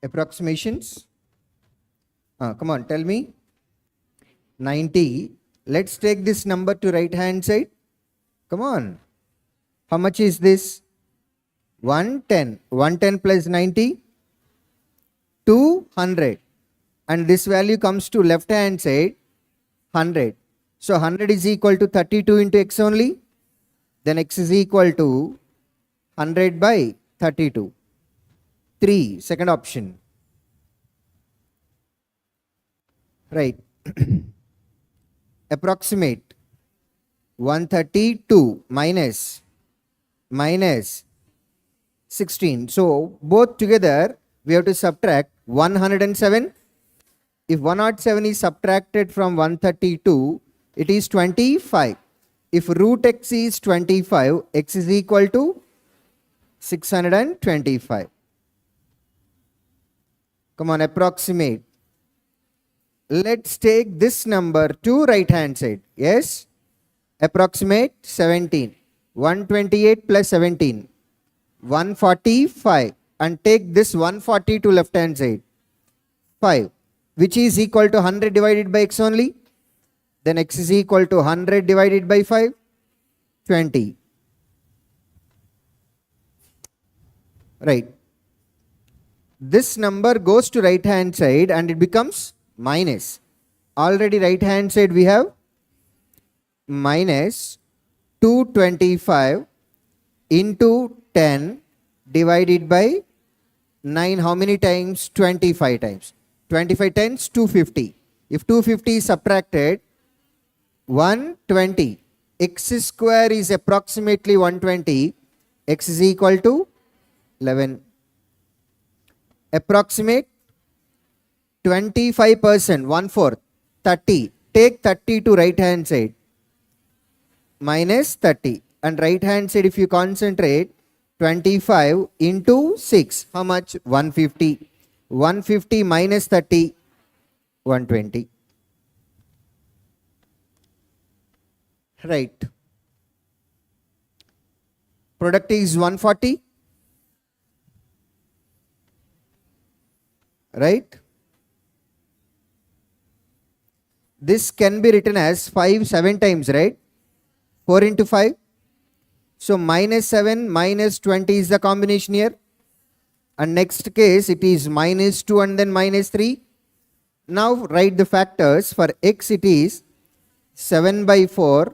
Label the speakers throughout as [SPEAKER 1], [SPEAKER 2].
[SPEAKER 1] Approximations. Come on, tell me. 90. Let's take this number to right hand side. Come on. How much is this? 110. 110 plus 90? 200. And this value comes to left hand side, 100. So 100 is equal to 32 into x only. Then x is equal to 100 by 32. 3. Second option. Right. Approximate 132 minus 16. So both together we have to subtract 107. If 107 is subtracted from 132, it is 25. If root x is 25, x is equal to 625. Come on, approximate. Let's take this number to right hand side. Yes? Approximate 17. 128 plus 17. 145. And take this 140 to left hand side. 5. Which is equal to 100 divided by x only. Then x is equal to 100 divided by 5. 20. Right. This number goes to right hand side and it becomes minus. Already right hand side we have minus 225 into 10 divided by 9. How many times? 25 times. 25 times 250. If 250 is subtracted, 120. X square is approximately 120. X is equal to 11. Approximate 25%, 1/4, 30. Take 30 to right hand side. Minus 30. And right hand side if you concentrate, 25 into 6. How much? 150. 150 minus 30, 120. Right. Product is 140. Right. This can be written as 5 7 times, right? 4 into 5. So minus 7 minus 20 is the combination here. And next case it is minus 2 and then minus 3. Now write the factors. For x it is 7 by 4,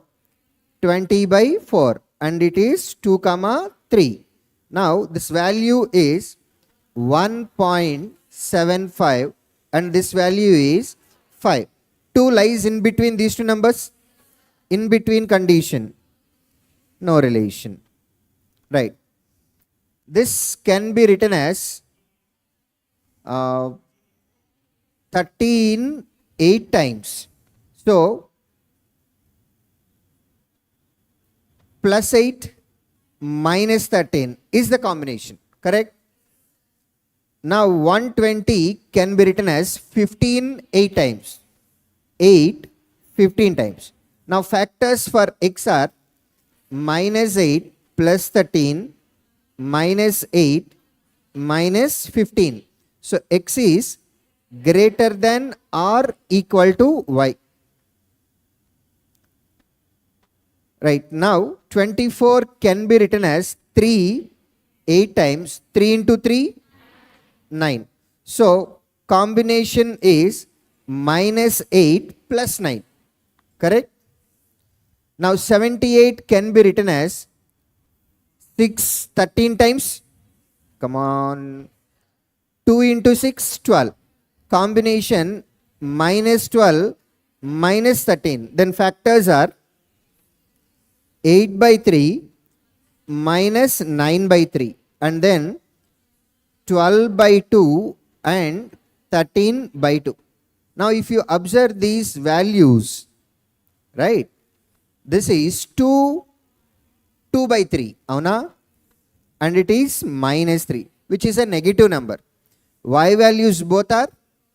[SPEAKER 1] 20 by 4 and it is 2, 3. Now this value is 1.75 and this value is 5. 2 lies in between these two numbers. In between condition. No relation. Right. This can be written as 13 8 times. So plus 8 minus 13 is the combination. Correct? Now 120 can be written as 15 8 times. 8 15 times. Now factors for x are minus 8 plus 13 minus 8 minus 15. So x is greater than or equal to y. Right. Now 24 can be written as 3 8 times. 3 into 3 9. So combination is minus 8 plus 9. Correct? Now 78 can be written as 6 13 times. Come on. 2 into 6 12. Combination minus 12 minus 13. Then factors are 8 by 3 minus 9 by 3. And then 12 by 2 and 13 by 2. Now if you observe these values, right, this is 2 by 3, avuna? And it is minus 3, which is a negative number. Y values both are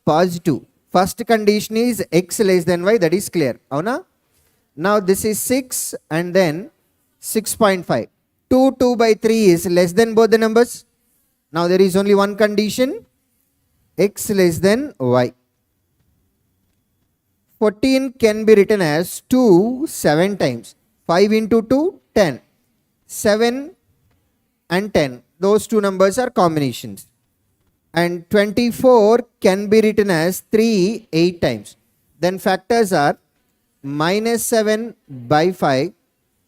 [SPEAKER 1] positive. First condition is x less than y, that is clear, avuna? Now this is 6 and then 6.5. 2 by 3 is less than both the numbers. Now there is only one condition. x less than y. 14 can be written as 2 7 times. 5 into 2, 10. 7 and 10. Those two numbers are combinations. And 24 can be written as 3 8 times. Then factors are minus 7 by 5,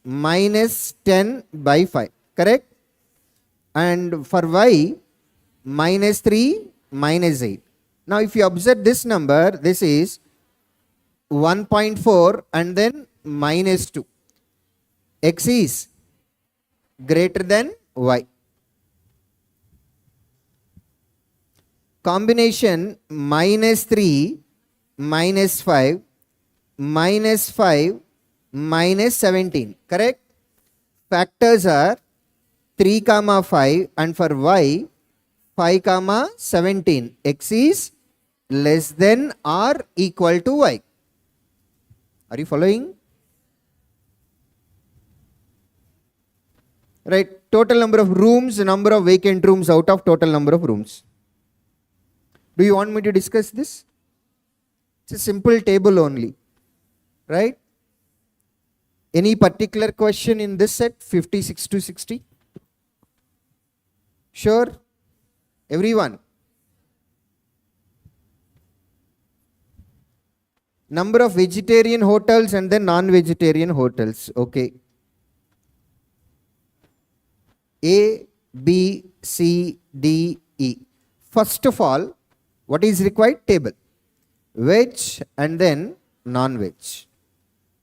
[SPEAKER 1] minus 10 by 5. Correct? And for y, minus 3, minus 8. Now if you observe this number, this is 1.4 and then minus 2. X is greater than y. Combination minus 3, minus 5, minus 5, minus 17. Correct? Factors are 3 comma 5 and for y 5 comma 17. X is less than or equal to y. Are you following? Right. Total number of rooms, number of vacant rooms out of total number of rooms. Do you want me to discuss this? It's a simple table only. Right? Any particular question in this set? 56 to 60? Sure? Everyone? Number of vegetarian hotels and then non-vegetarian hotels. Okay. A, B, C, D, E. First of all, what is required? Table. Veg and then non-veg.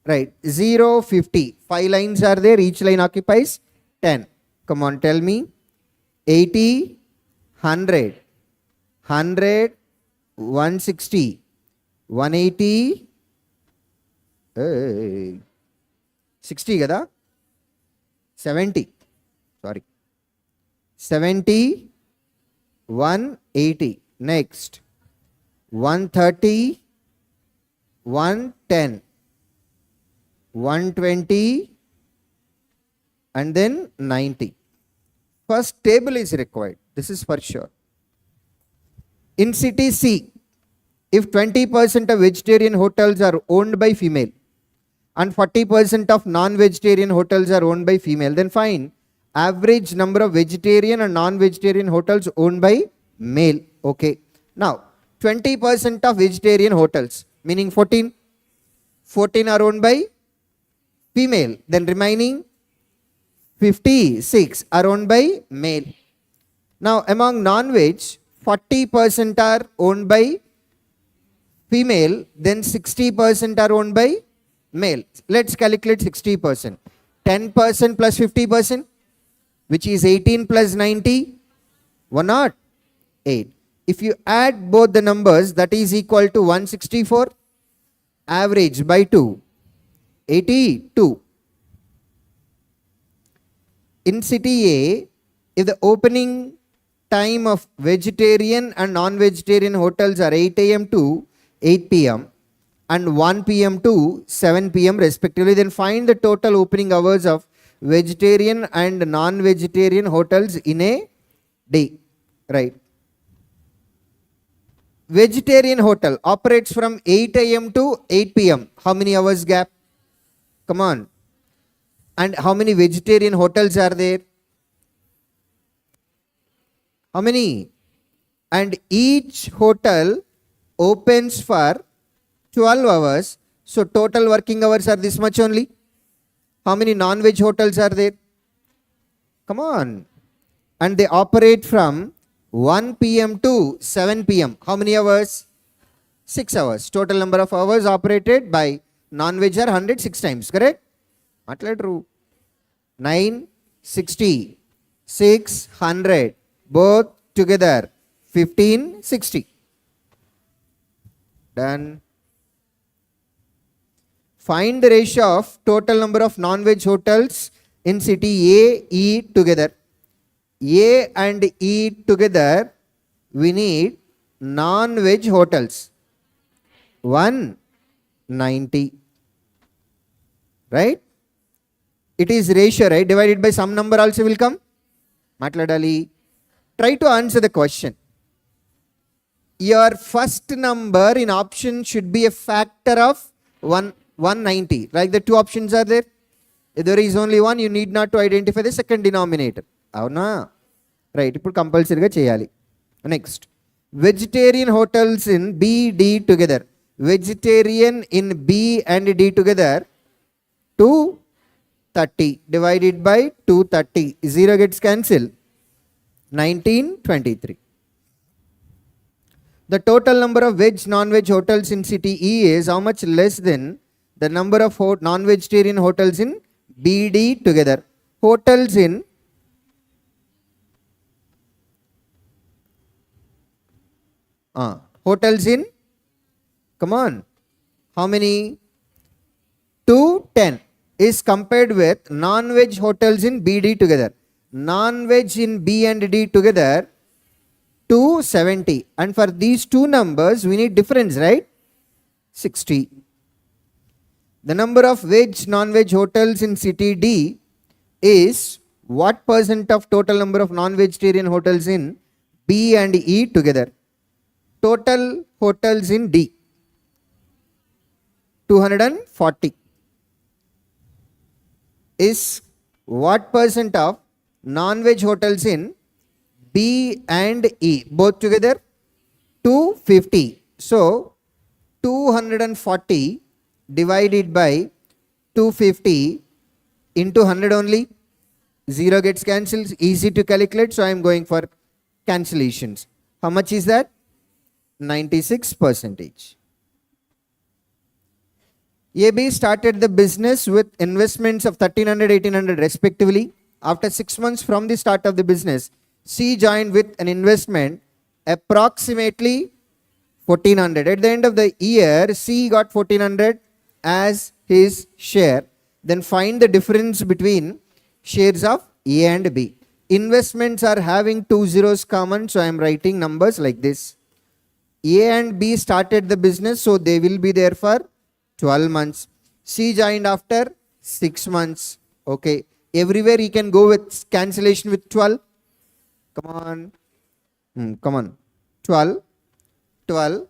[SPEAKER 1] Right. 0, 50. 5 lines are there. Each line occupies 10. Come on, tell me. 80, 100, 100, 160, 180, 60 kada? 70. Sorry. 70, 180. Next. 130, 110, 120, and then 90. First table is required. This is for sure. In city C, if 20% of vegetarian hotels are owned by female and 40% of non-vegetarian hotels are owned by female, then find average number of vegetarian and non-vegetarian hotels owned by male. Okay. Now, 20% of vegetarian hotels, meaning 14 are owned by female. Then remaining 56 are owned by male. Now, among non-veg, 40% are owned by female, then 60% are owned by male. Let's calculate 60%. 10% plus 50%, which is 18 plus 90, 108. If you add both the numbers, that is equal to 164. Average by 2, 82. In city A, if the opening time of vegetarian and non-vegetarian hotels are 8 a.m. to 8 p.m. and 1 p.m. to 7 p.m. respectively, then find the total opening hours of vegetarian and non-vegetarian hotels in a day. Right. Vegetarian hotel operates from 8 a.m. to 8 p.m. How many hours gap? Come on. And how many vegetarian hotels are there? How many? And each hotel opens for 12 hours. So total working hours are this much only. How many non-veg hotels are there? Come on. And they operate from 1 p.m. to 7 p.m. How many hours? 6 hours. Total number of hours operated by non-veg are 106 times. Correct? Matladru. 9, 60, 600. Both together. 15, 60. Done. Find the ratio of total number of non-veg hotels in city A, E together. A and E together, we need non-veg hotels. 190. Right? It is ratio, right? Divided by some number also will come. Matladali. Try to answer the question. your first number in option should be a factor of 190. Like the two options are there. If there is only one, you need not to identify the second denominator. Avuna? Right. Ippudu compulsory ga cheyali. Next. Vegetarian hotels in B, D together. Vegetarian in B and D together. 230 divided by 230. 0 gets cancelled. 1923. The total number of veg, non-veg hotels in city E is how much less than the number of non-vegetarian hotels in BD together. Hotels in come on, how many? 210 is compared with non-veg hotels in BD together. Non-veg in B and D together 270, and for these two numbers we need difference, right? 60. The number of veg non-veg hotels in city D is what percent of total number of non-vegetarian hotels in B and E together? Total hotels in D 240 is what percent of non-veg hotels in B and E both together? 250. So 240 divided by 250 into 100 only. 0 gets cancelled. Easy to calculate. So I am going for cancellations. How much is that? 96%. AB started the business with investments of 1300, 1800 respectively. After 6 months from the start of the business, C joined with an investment approximately 1400. At the end of the year, C got 1400 as his share. Then find the difference between shares of A and B. Investments are having two zeros common, so I am writing numbers like this. A and B started the business, so they will be there for 12 months. C joined after 6 months. Okay. Everywhere you can go with cancellation with 12. Come on. Come on. 12. 12.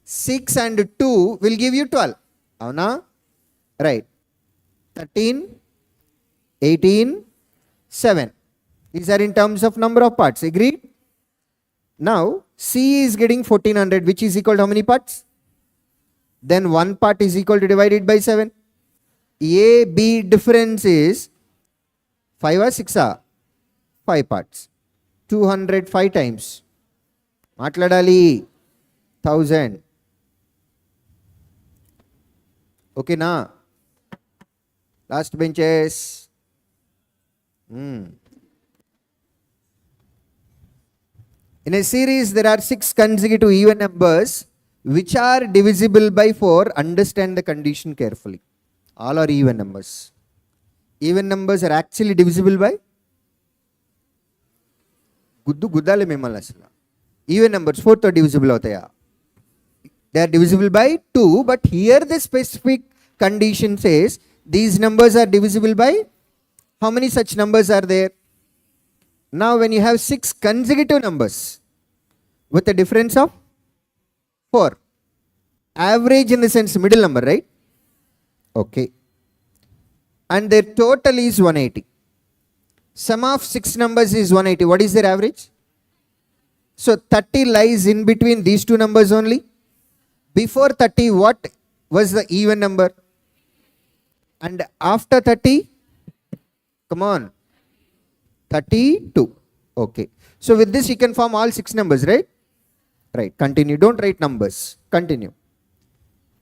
[SPEAKER 1] 6 and 2 will give you 12. Avuna? Right. 13. 18. 7. These are in terms of number of parts. Agreed? Now, C is getting 1400, which is equal to how many parts? Then one part is equal to divided by 7. A, B difference is 5 or 6 or 5 parts. 205 times. Matladali 1000. Okay na? Last benches. In a series, there are 6 consecutive even numbers which are divisible by 4. Understand the condition carefully. All are even numbers. Even numbers are actually divisible by? Guddale mimmalni asala. Even numbers 4 to divisible avtaya. They are divisible by 2, but here the specific condition says these numbers are divisible by how many such numbers are there? Now when you have 6 consecutive numbers with a difference of 4, average in the sense middle number, right? Okay. And their total is 180. Sum of 6 numbers is 180. What is their average? So 30 lies in between these two numbers only. Before 30, what was the even number? And after 30, come on, 32. Okay. So with this you can form all 6 numbers, right? Right. Continue. Don't write numbers. Continue.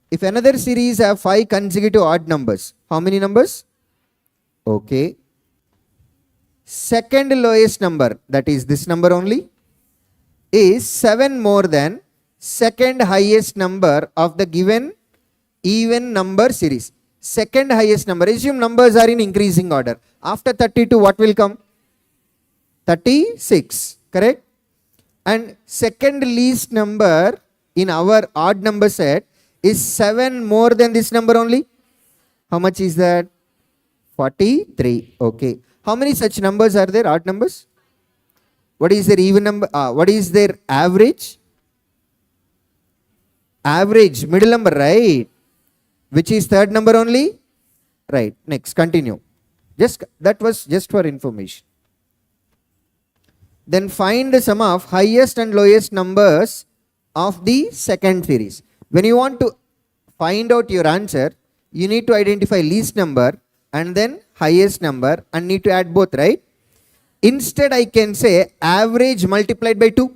[SPEAKER 1] If another series have 5 consecutive odd numbers, how many numbers? Okay. Second lowest number, that is this number only, is 7 more than second highest number of the given even number series. Second highest number. Assume numbers are in increasing order. After 32, what will come? 36. Correct? And second least number in our odd number set is 7 more than this number only. How much is that? 43. Okay. How many such numbers are there? Odd numbers? What is their even number? What is their average? Average, middle number, right? Which is third number only? Right. Next, continue. That was just for information. Then find the sum of highest and lowest numbers of the second series. When you want to find out your answer, you need to identify least number and then highest number and need to add both, right? Instead, I can say average multiplied by 2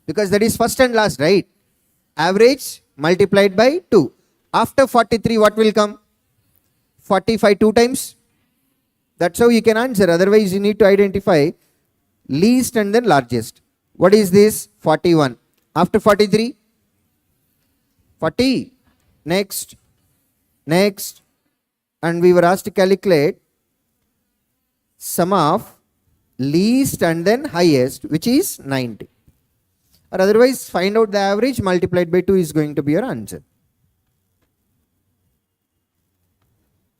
[SPEAKER 1] because that is first and last, right? Average multiplied by 2. After 43, what will come? 45 2 times. That's how you can answer. Otherwise, you need to identify least and then largest. What is this? 41. After 43? 40. Next. Next. And we were asked to calculate sum of least and then highest, which is 90. Or otherwise, find out the average multiplied by 2 is going to be your answer.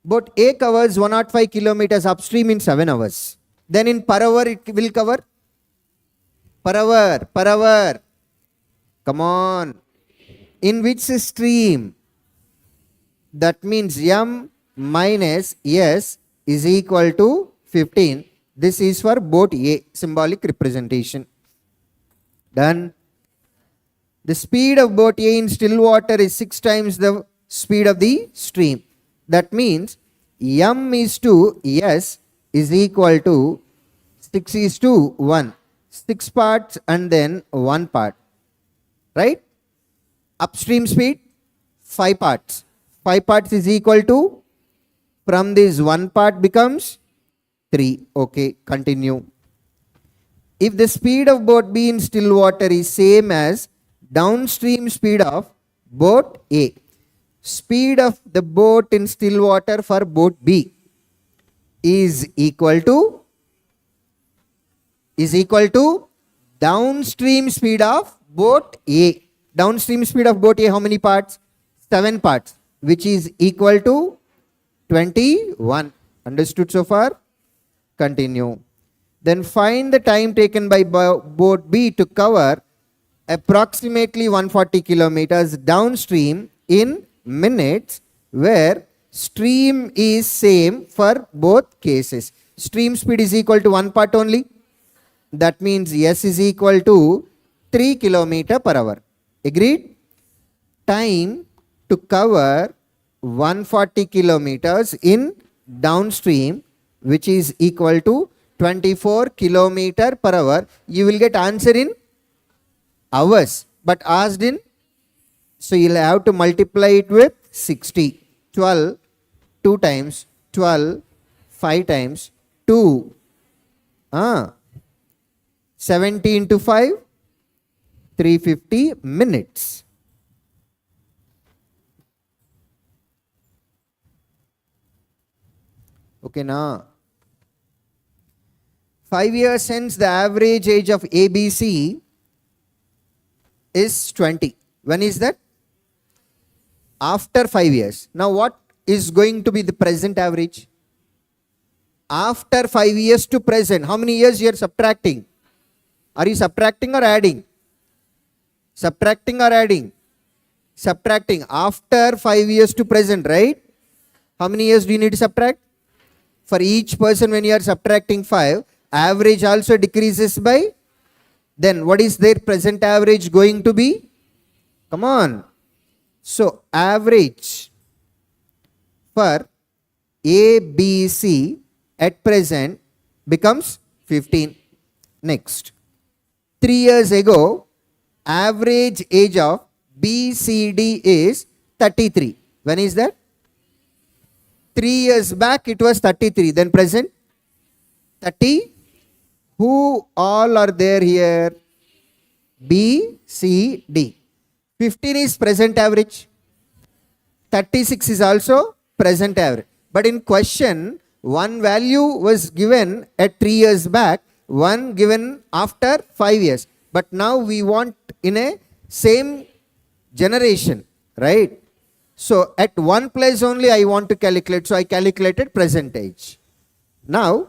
[SPEAKER 1] Boat A covers 105 kilometers upstream in 7 hours. Then in per hour it will cover? Per hour. Come on. In which stream? That means M minus S is equal to 15. This is for boat A, symbolic representation. Done. The speed of boat A in still water is 6 times the speed of the stream. That means M is to S is equal to 6 is to 1. 6 parts and then 1 part. Right? Upstream speed, 5 parts. 5 parts is equal to, from this 1 part becomes 3. Okay, continue. If the speed of boat B in still water is same as downstream speed of boat A, speed of the boat in still water for boat B is equal to downstream speed of boat A. Downstream speed of boat A, how many parts? 7 parts, which is equal to 21. Understood so far? Continue. Then find the time taken by boat B to cover approximately 140 kilometers downstream in minutes, where stream is same for both cases. Stream speed is equal to 1 part only. That means S is equal to 3 km per hour. Agreed? Time to cover 140 kilometers in downstream, which is equal to 24 km per hour. You will get answer in hours, but asked in, so you'll have to multiply it with 60. 12 2 times, 12 5 times, 2. 70 into 5, 350 minutes. Okay, now 5 years since the average age of ABC is 20. When is that? After 5 years. Now what is going to be the present average? After 5 years to present, how many years you are subtracting? Are you subtracting or adding? Subtracting or adding? Subtracting. After 5 years to present, right? How many years do you need to subtract? For each person, when you are subtracting 5, average also decreases by, then what is their present average going to be? Come on. So average for ABC at present becomes 15. Next. 3 years ago, average age of BCD is 33. When is that? 3 years back it was 33. Then present 30. Who all are there here? B, C, D. 15 is present average. 36 is also present average. But in question, one value was given at 3 years back, one given after 5 years. But now we want in a same generation, right? So at one place only I want to calculate. So I calculated percentage. Now,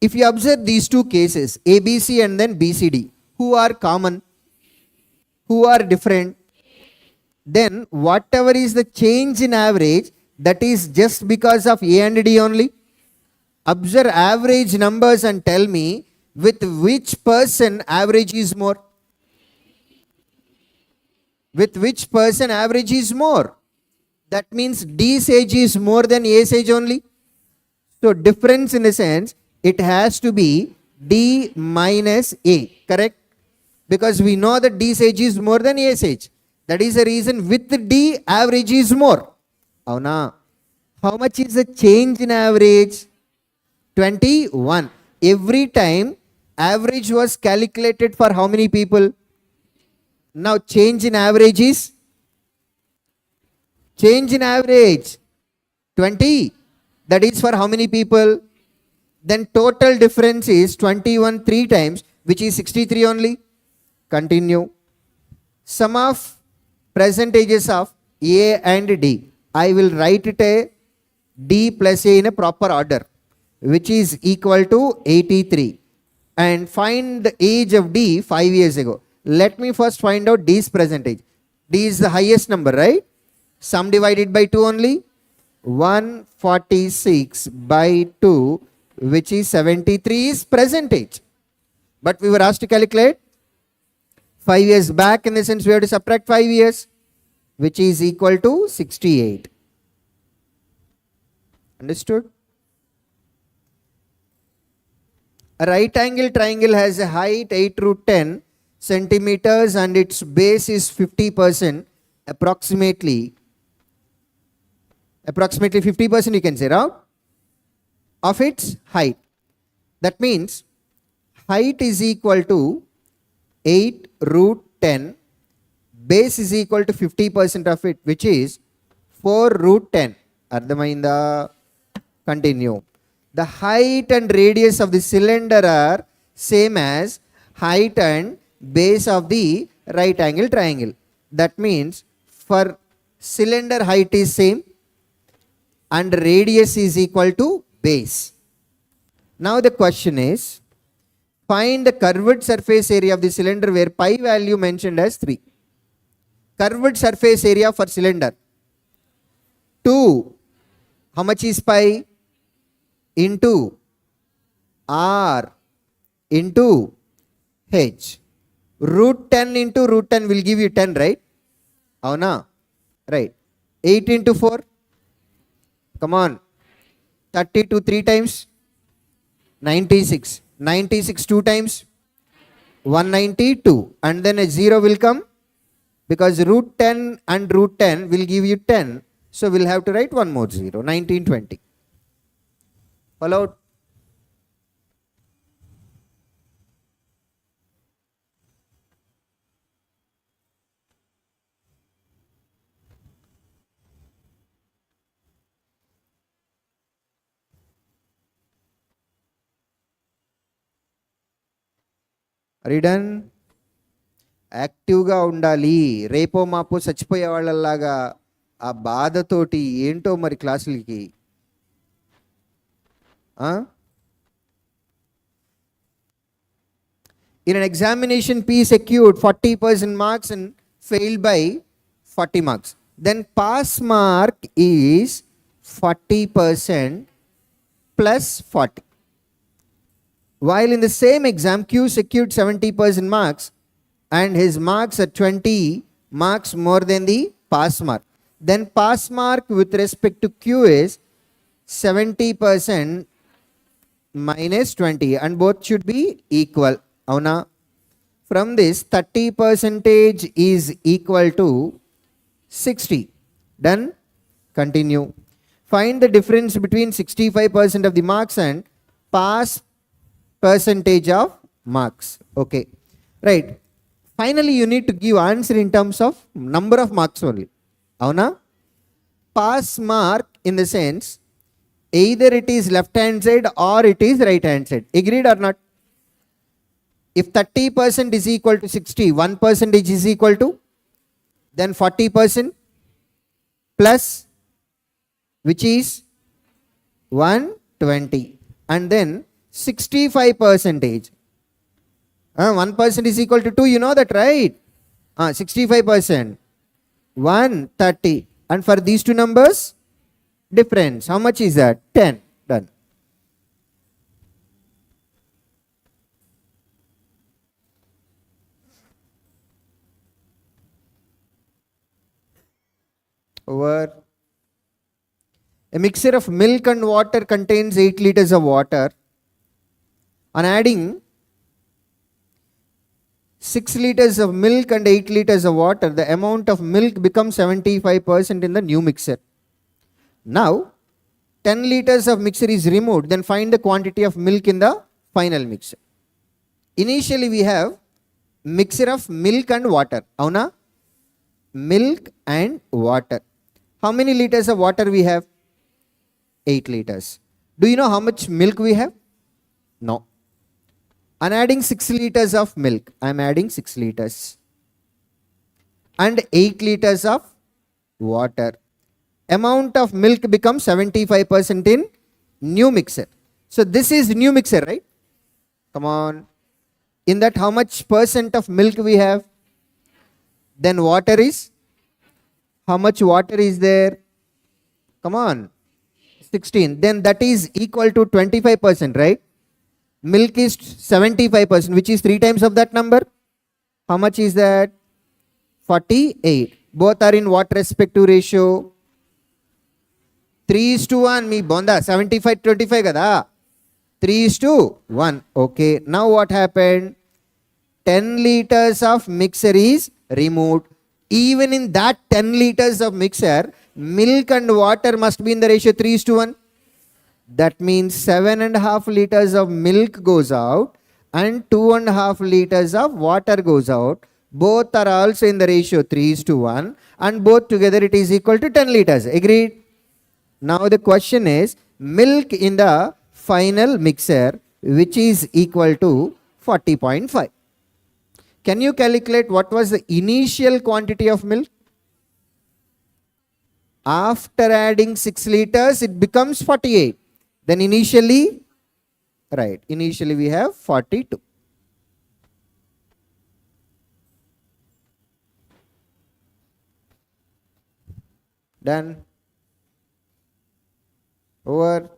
[SPEAKER 1] if you observe these two cases, ABC and then BCD, who are common? Who are different? then whatever is the change in average, that is just because of A and D only. Observe average numbers and tell me with which person average is more. With which person average is more. That means D's age is more than A's age only. So difference in the sense, it has to be D minus A, correct? Because we know that D's age is more than A's age. That is the reason with D, average is more. Avuna. How much is the change in average? 21. Every time average was calculated for how many people? Now change in average is? Change in average 20. That is for how many people? Then total difference is 21 3 times, which is 63 only. Continue. Sum of percentages of A and D. I will write it a D plus A in a proper order, which is equal to 83. And find the age of D 5 years ago. Let me first find out D's percentage. D is the highest number, right? Sum divided by 2 only. 146 by 2, which is 73 is percentage. But we were asked to calculate 5 years back, in the sense we have to subtract 5 years, which is equal to 68. Understood? A right angle triangle has a height 8 root 10 centimeters and its base is 50%, approximately 50% you can say, right? Of its height. That means height is equal to 8 root 10, base is equal to 50% of it, which is 4 root 10. Ardhamainda? Continue. The height and radius of the cylinder are same as height and base of the right angle triangle. That means for cylinder height is same and radius is equal to base. Now the question is, find the curved surface area of the cylinder where pi value mentioned as 3. Curved surface area for cylinder 2. How much is pi? Into R into H. Root 10 into root 10 will give you 10, right? Avuna? Right. 8 into 4. Come on. 32 3 times. 96. 96 2 times. 192. And then a 0 will come. Because root 10 and root 10 will give you 10. So we'll have to write one more 0. 1920. Followed. Are you done? యాక్టివ్గా ఉండాలి. రేపో మాపో చచ్చిపోయే వాళ్ళలాగా ఆ బాధతోటి ఏంటో మరి క్లాసులకి. In an examination, P secured 40% marks and failed by 40 marks. Then pass mark is 40% plus 40. While in the same exam, Q secured 70% marks and his marks are 20 marks more than the pass mark. Then pass mark with respect to Q is 70% minus 20 and both should be equal. Avuna? From this 30% is equal to 60. Done? Continue. Find the difference between 65% of the marks and pass percentage of marks. Okay. Right. Finally, you need to give answer in terms of number of marks only. Avuna? Pass mark in the sense, either it is left hand side or it is right hand side. Agreed or not? If 30% is equal to 60, 1% is equal to, then 40% plus, which is 120. And then 65%. 1% is equal to 2, you know that, right? 65%. 130. And for these two numbers, difference. How much is that? 10. Done. Over. A mixture of milk and water contains 8 liters of water. On adding 6 liters of milk and 8 liters of water, the amount of milk becomes 75% in the new mixture. Now, 10 liters of mixture is removed, then find the quantity of milk in the final mixture. Initially, we have mixture of milk and water. Avuna? Milk and water. How many liters of water we have? 8 liters. Do you know how much milk we have? No. I'm adding 6 liters of milk. I'm adding 6 liters. And 8 liters of water. Amount of milk becomes 75% in new mixer. So this is new mixer, right? Come on. In that, how much percent of milk we have? Then water is? How much water is there? Come on. 16. Then that is equal to 25%, right? Milk is 75%, which is 3 times of that number. How much is that? 48. Both are in what respective ratio? 3:1. Me bonda 75-25 kada. 3:1. Okay. Now what happened? 10 liters of mixer is removed. Even in that 10 liters of mixer, milk and water must be in the ratio 3:1. That means 7.5 liters of milk goes out and 2.5 liters of water goes out. Both are also in the ratio 3:1 and both together it is equal to 10 liters. Agreed? Now the question is milk in the final mixer, which is equal to 40.5. Can you calculate what was the initial quantity of milk? After adding 6 liters, it becomes 48. Then initially, right, initially we have 42. Done. Over.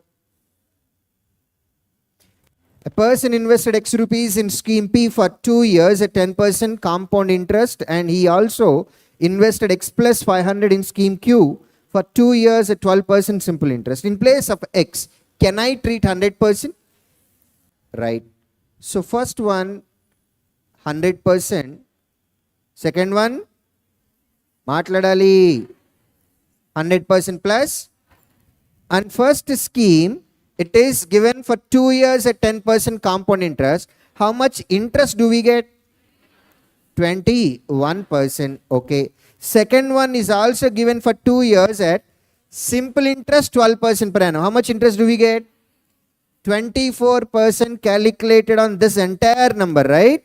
[SPEAKER 1] A person invested X rupees in scheme P for 2 years at 10% compound interest, and he also invested X plus 500 in scheme Q for 2 years at 12% simple interest. In place of X, can I treat 100%? Right. So first one, 100%. Second one, matladali, 100% plus. And first scheme, it is given for 2 years at 10% compound interest. How much interest do we get? 21%. Okay. Second one is also given for 2 years at simple interest 12% per annum. How much interest do we get? 24% calculated on this entire number, right?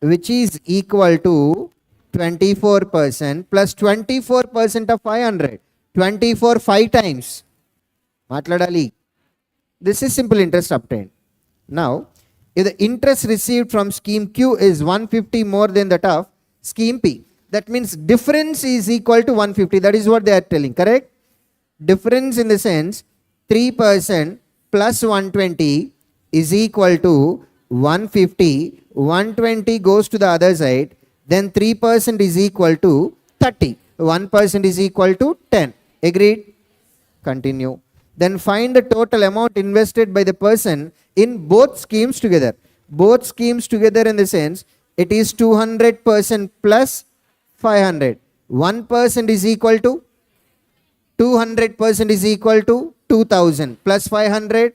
[SPEAKER 1] Which is equal to 24% plus 24% of 500. 24 5 times. Matladali. This is simple interest obtained. Now, if the interest received from scheme Q is 150 more than that of scheme P, that means difference is equal to 150. That is what they are telling, correct? Difference in the sense 3% plus 120 is equal to 150. 120 goes to the other side. Then 3% is equal to 30. 1% is equal to 10. Agreed? Continue. Then find the total amount invested by the person in both schemes together. Both schemes together in the sense it is 200% plus 500. 1% is equal to 200% is equal to 2000 plus 500,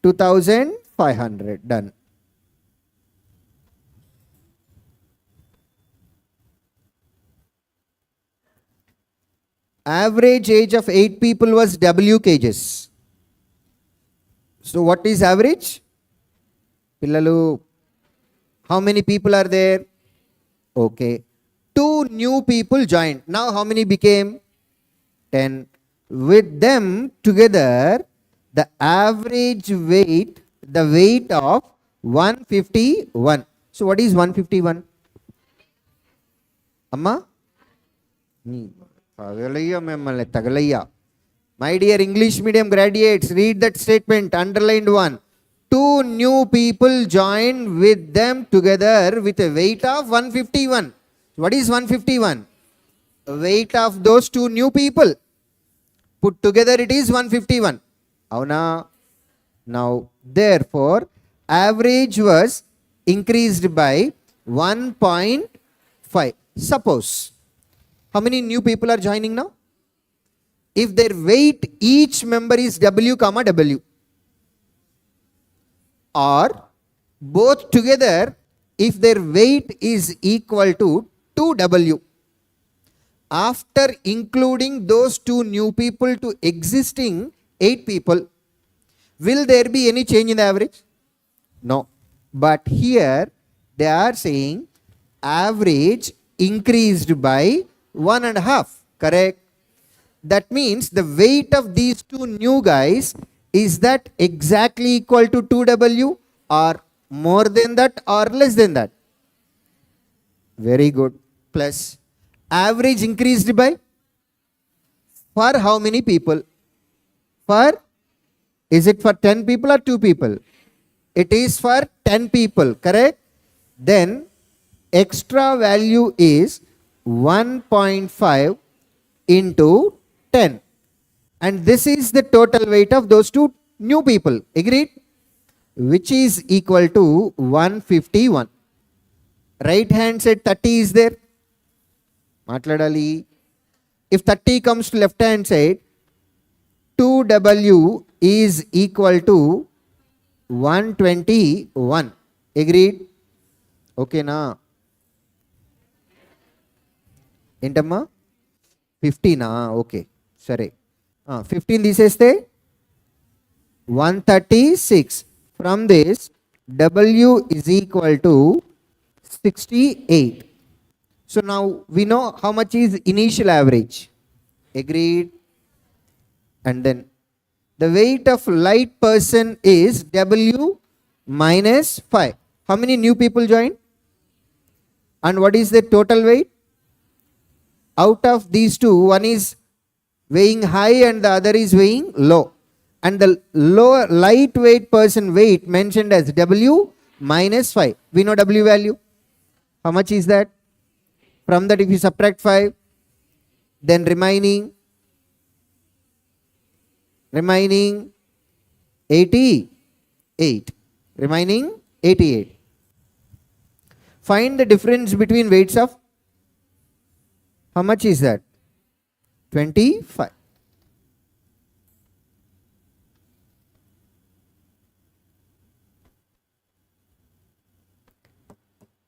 [SPEAKER 1] 2500. Done. Average age of 8 people was W cages. So what is average? Pillalu. How many people are there? Okay. 2 new people joined. Now how many became? 10. With them together, the average weight, the weight of 151. So what is 151? Amma? My dear English medium graduates, read that statement, underlined one. Two new people joined with them together with a weight of 151. What is 151? Weight of those two new people. Put together it is 151. Avuna? Now, therefore, average was increased by 1.5. Suppose, how many new people are joining now? If their weight, each member is W, W. Or both together, if their weight is equal to 2W. After including those two new people to existing 8 people, will there be any change in the average? No. But here they are saying average increased by 1.5. Correct? That means the weight of these two new guys, is that exactly equal to 2W or more than that or less than that? Very good. Plus average increased by, for how many people? For, is it for 10 people or 2 people? It is for 10 people, correct? Then extra value is 1.5 into 10. And this is the total weight of those two new people. Agreed? Which is equal to 151. Right hand side 30 is there. Matladali. If 30 comes to left hand side, 2W is equal to 121. Agreed? Okay na? Entama? 15 okay. Sorry. 15 తీసేస్తే 136. From this, W is equal to 68. So now we know how much is initial average. Agreed? And then the weight of light person is W minus 5. How many new people joined? And what is the total weight? Out of these two, one is weighing high and the other is weighing low. And the lower lightweight person weight mentioned as W minus 5. We know W value. How much is that? From that, if you subtract 5, then remaining 88. Remaining 88. Find the difference between weights of, how much is that? 25.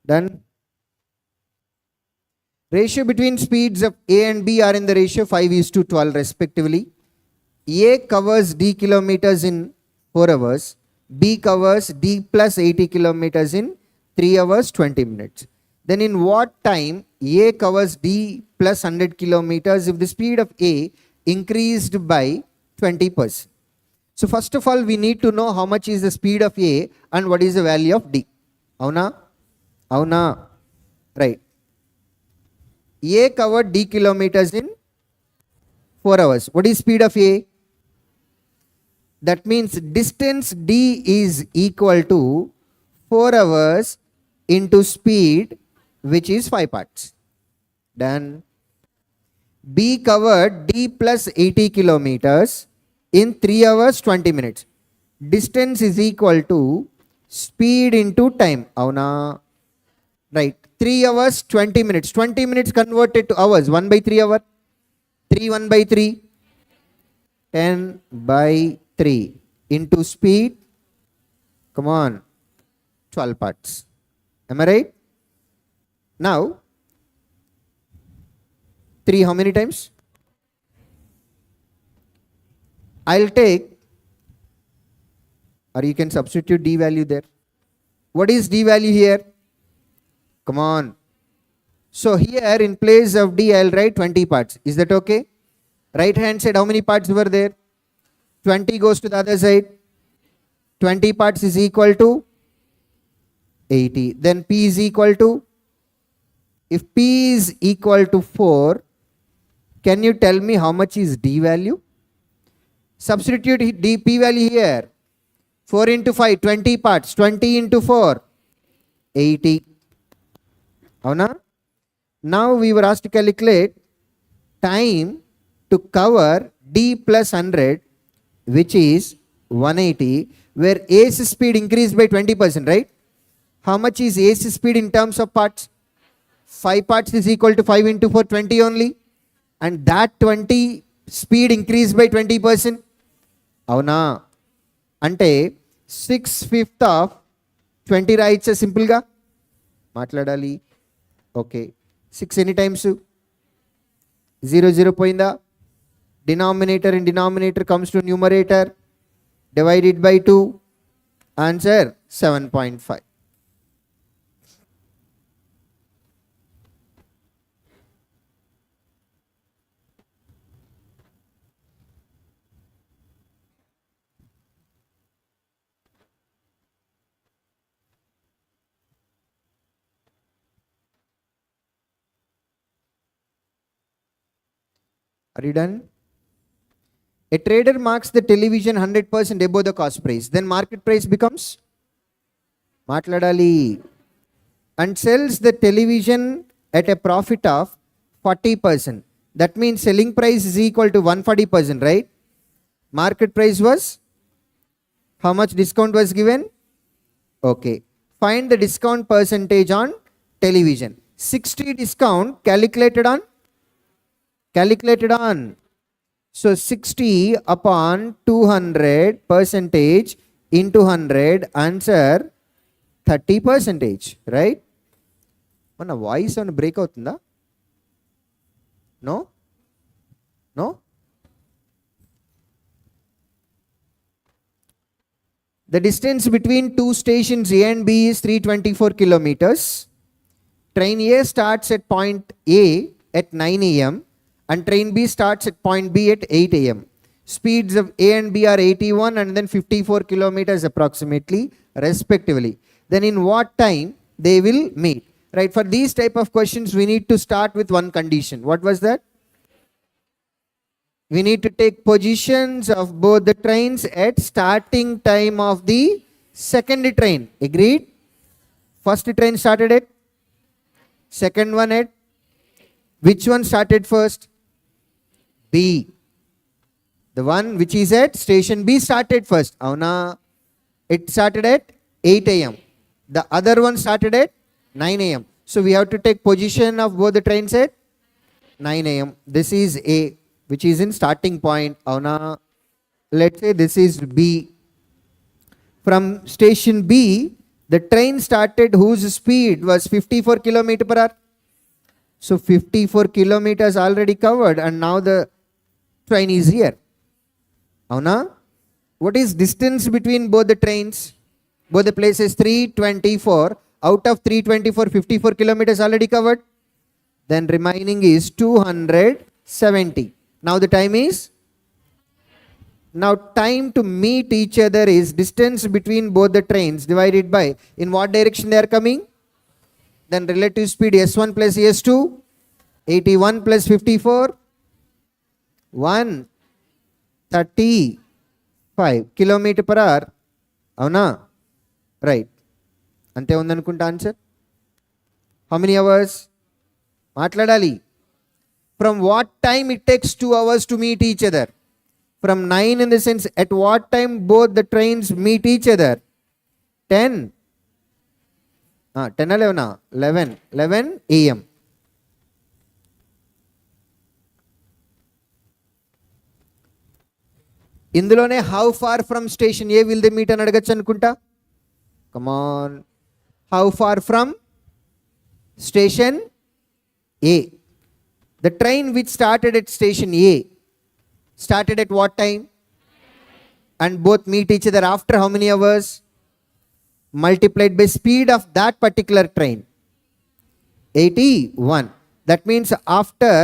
[SPEAKER 1] Done. Ratio between speeds of A and B are in the ratio 5:12 respectively. A covers D kilometers in 4 hours. B covers D plus 80 kilometers in 3 hours 20 minutes. Then in what time A covers D plus 100 kilometers if the speed of A increased by 20%? So first of all, we need to know how much is the speed of A and what is the value of D. Avuna? Avuna? Right. A covered D kilometers in 4 hours. What is speed of A? That means distance D is equal to 4 hours into speed, which is 5 parts. Done. B covered D plus 80 kilometers in 3 hours 20 minutes. Distance is equal to speed into time. Avuna? Right. 3 hours 20 minutes. 20 minutes converted to hours. 1 by 3 hour. 3 1 by 3. 10 by 3 into speed. Come on. 12 parts. Am I right? Now, 3 how many times? I'll take, or you can substitute D value there. What is D value here? Come on. So here in place of D, I'll write 20 parts. Is that okay? Right hand side, how many parts were there? 20 goes to the other side. 20 parts is equal to 80. Then P is equal to, if P is equal to 4, Can you tell me how much is D value? Substitute D P value here. 4 into 5, 20 parts. 20 into 4, 80. Avuna? Now we were asked to calculate time to cover D plus 100, which is 180, where A's speed increased by 20%, right? How much is A's speed in terms of parts? 5 parts is equal to 5 into 4, 20 only. And that 20 speed increased by 20%. Avuna? Ante 6/5 of 20 రాయొచ్చా సింపుల్గా? మాట్లాడాలి. Okay, 6 ఎన్ని times? 0 0 పోయిందా? Denominator in denominator comes to numerator, divided by 2. Answer 7.5. Are you done? A trader marks the television 100% above the cost price. Then market price becomes matladali, and sells the television at a profit of 40%. That means selling price is equal to 140%, right? Market price was, how much discount was given? Okay. Find the discount percentage on television. 60 discount calculated on. So 60 upon 200 percentage into 100, answer 30%, right? Mana voice on break avutunda? No? The distance between two stations A and B is 324 kilometers. Train A starts at point A at 9 a.m. and train B starts at point B at 8 a.m. Speeds of A and B are 81 and then 54 kilometers approximately, respectively. Then in what time they will meet? Right, for these type of questions, we need to start with one condition. What was that? We need to take positions of both the trains at starting time of the second train. Agreed? First train started at, second one at, which one started first? B. The one which is at station B started first. Avuna? It started at 8 a.m. The other one started at 9 a.m. So we have to take position of both the trains at 9 a.m. This is A, which is in starting point. Avuna? Let's say this is B. From station B, the train started whose speed was 54 km per hour. So 54 kilometers already covered, and now the train is here. Avuna? What is distance between both the trains? Both the places 324. Out of 324, 54 kilometers already covered. Then remaining is 270. Now the time is? Now time to meet each other is distance between both the trains divided by, in what direction they are coming? Then relative speed S1 plus S2, 81 plus 54, 135 kilometer per hour. Avuna? Right. Ante undanukunta answer. How many hours? Matladali. From what time it takes 2 hours to meet each other? From 9 in the sense, at what time both the trains meet each other? 10. 10 11 a.m. ఇందులోనే how far from station A will they meet అని అడగచ్చు అనుకుంటా. Come on. How far from station A? The train which started at station A started at what time? And both meet each other after how many hours? Multiplied by speed of that particular train, 81. That means after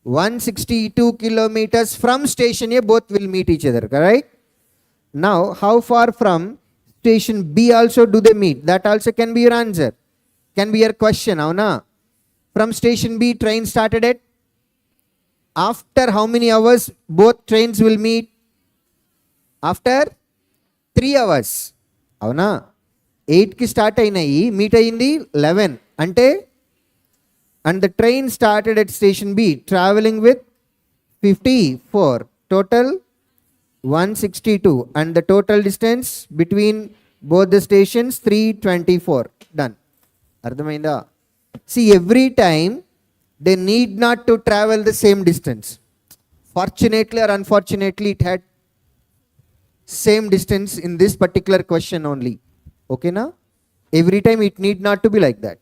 [SPEAKER 1] 162 kilometers from station A, both will meet each other, correct? Now, how far from station B also do they meet? That also can be your answer. Can be your question. Avuna? From station B, train started at After how many hours both trains will meet? After 3 hours. అవునా? 8కి start అయినాయి, meet అయింది 11 అంటే, and the train started at station B traveling with 54, total 162, and the total distance between both the stations 324. Done. అర్థమైందా? See, every time they need not to travel the same distance. Fortunately or unfortunately, it had same distance in this particular question only. Okay na? Every time it need not to be like that.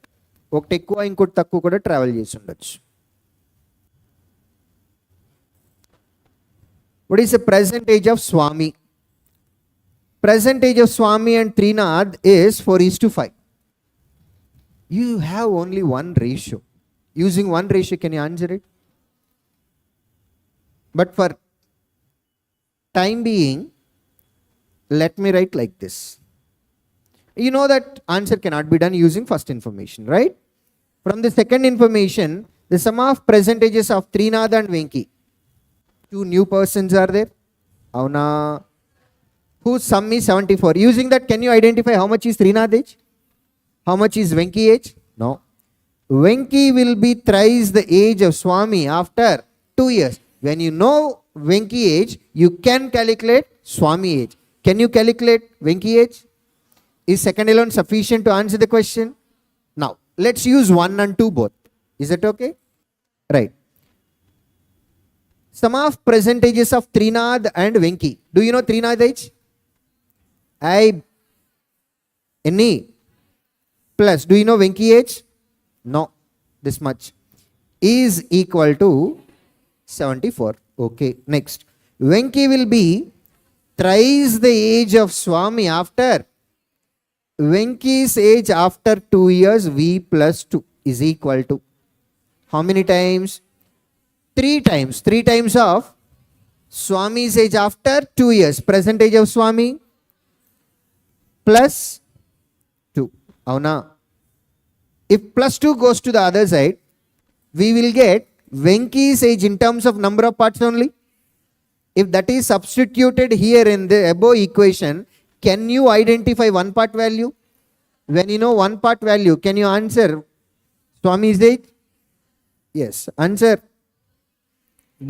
[SPEAKER 1] ఒకటి ఎక్కువ ఇంకోటి తక్కువ కూడా travel చేసి ఉండొచ్చు. What is the present age of Swami? Present age of Swami and Trinath is 4:5. You have only one ratio. Using one ratio, can you answer it? But for time being, let me write like this. You know that answer cannot be done using first information, right? From the second information, the sum of present ages of Trinath and Venki. 2 new persons are there. Avuna. Whose sum is 74. Using that, can you identify how much is Trinath age? How much is Venki age? No. Venki will be thrice the age of Swami after 2 years. When you know Venki age, you can calculate Swami age. Can you calculate Venki age? Is second alone sufficient to answer the question? Now, let's use 1 and 2 both. Is that okay? Right. Sum of present ages of Trinath and Venki. Do you know Trinath age? Any plus. Do you know Venki age? No. This much. Is equal to 74. Okay. Next. Venki will be thrice the age of Swami after. Venki's age after 2 years, V plus 2 is equal to how many times? 3 times. 3 times of Swami's age after 2 years. Present age of Swami plus 2. Avuna? If plus 2 goes to the other side, we will get Venki's age in terms of number of parts only. If that is substituted here in the above equation, can you identify one part value? When you know one part value, can you answer Swami's age? Yes. Answer.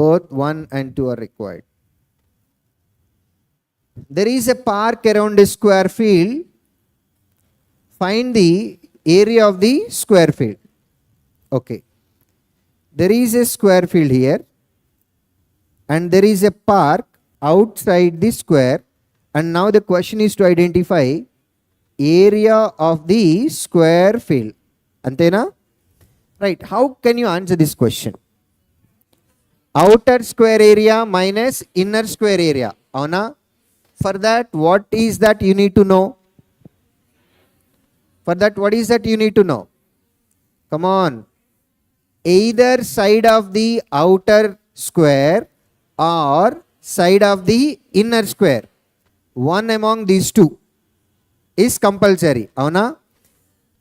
[SPEAKER 1] Both 1 and 2 are required. There is a park around a square field. Find the area of the square field. Okay. There is a square field here, and there is a park outside the square. And now the question is to identify area of the square field. Antena? Right. How can you answer this question? Outer square area minus inner square area. Avuna? For that, what is that you need to know? For that, what is that you need to know? Come on. Either side of the outer square or side of the inner square. One among these two is compulsory. Avuna?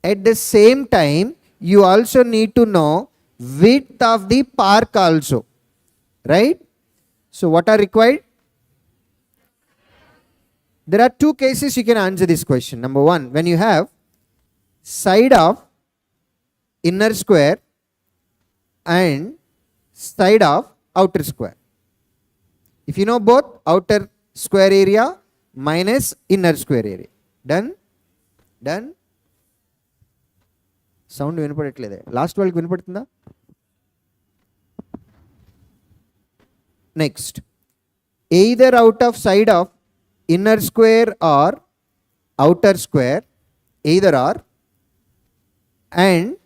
[SPEAKER 1] At the same time, you also need to know width of the park also. Right? So what are required? There are 2 cases you can answer this question. Number 1, when you have side of inner square and side of outer square. If you know both, outer square area minus inner square area. Done? Done? Sound వినపడట్లేదే. Last వాళ్ళకి వినపడుతుందా? Next. Either out of side of inner square or outer square, either or, and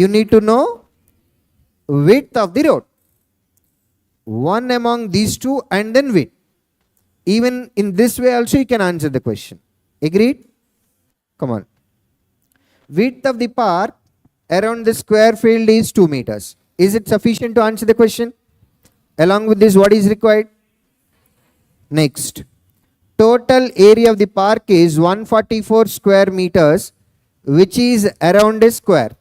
[SPEAKER 1] you need to know width of the road. One among these two and then width. Even in this way also you can answer the question. Agreed? Come on. Width of the park around the square field is 2 meters. Is it sufficient to answer the question? Along with this, what is required? Next. Total area of the park is 144 square meters, which is around a square.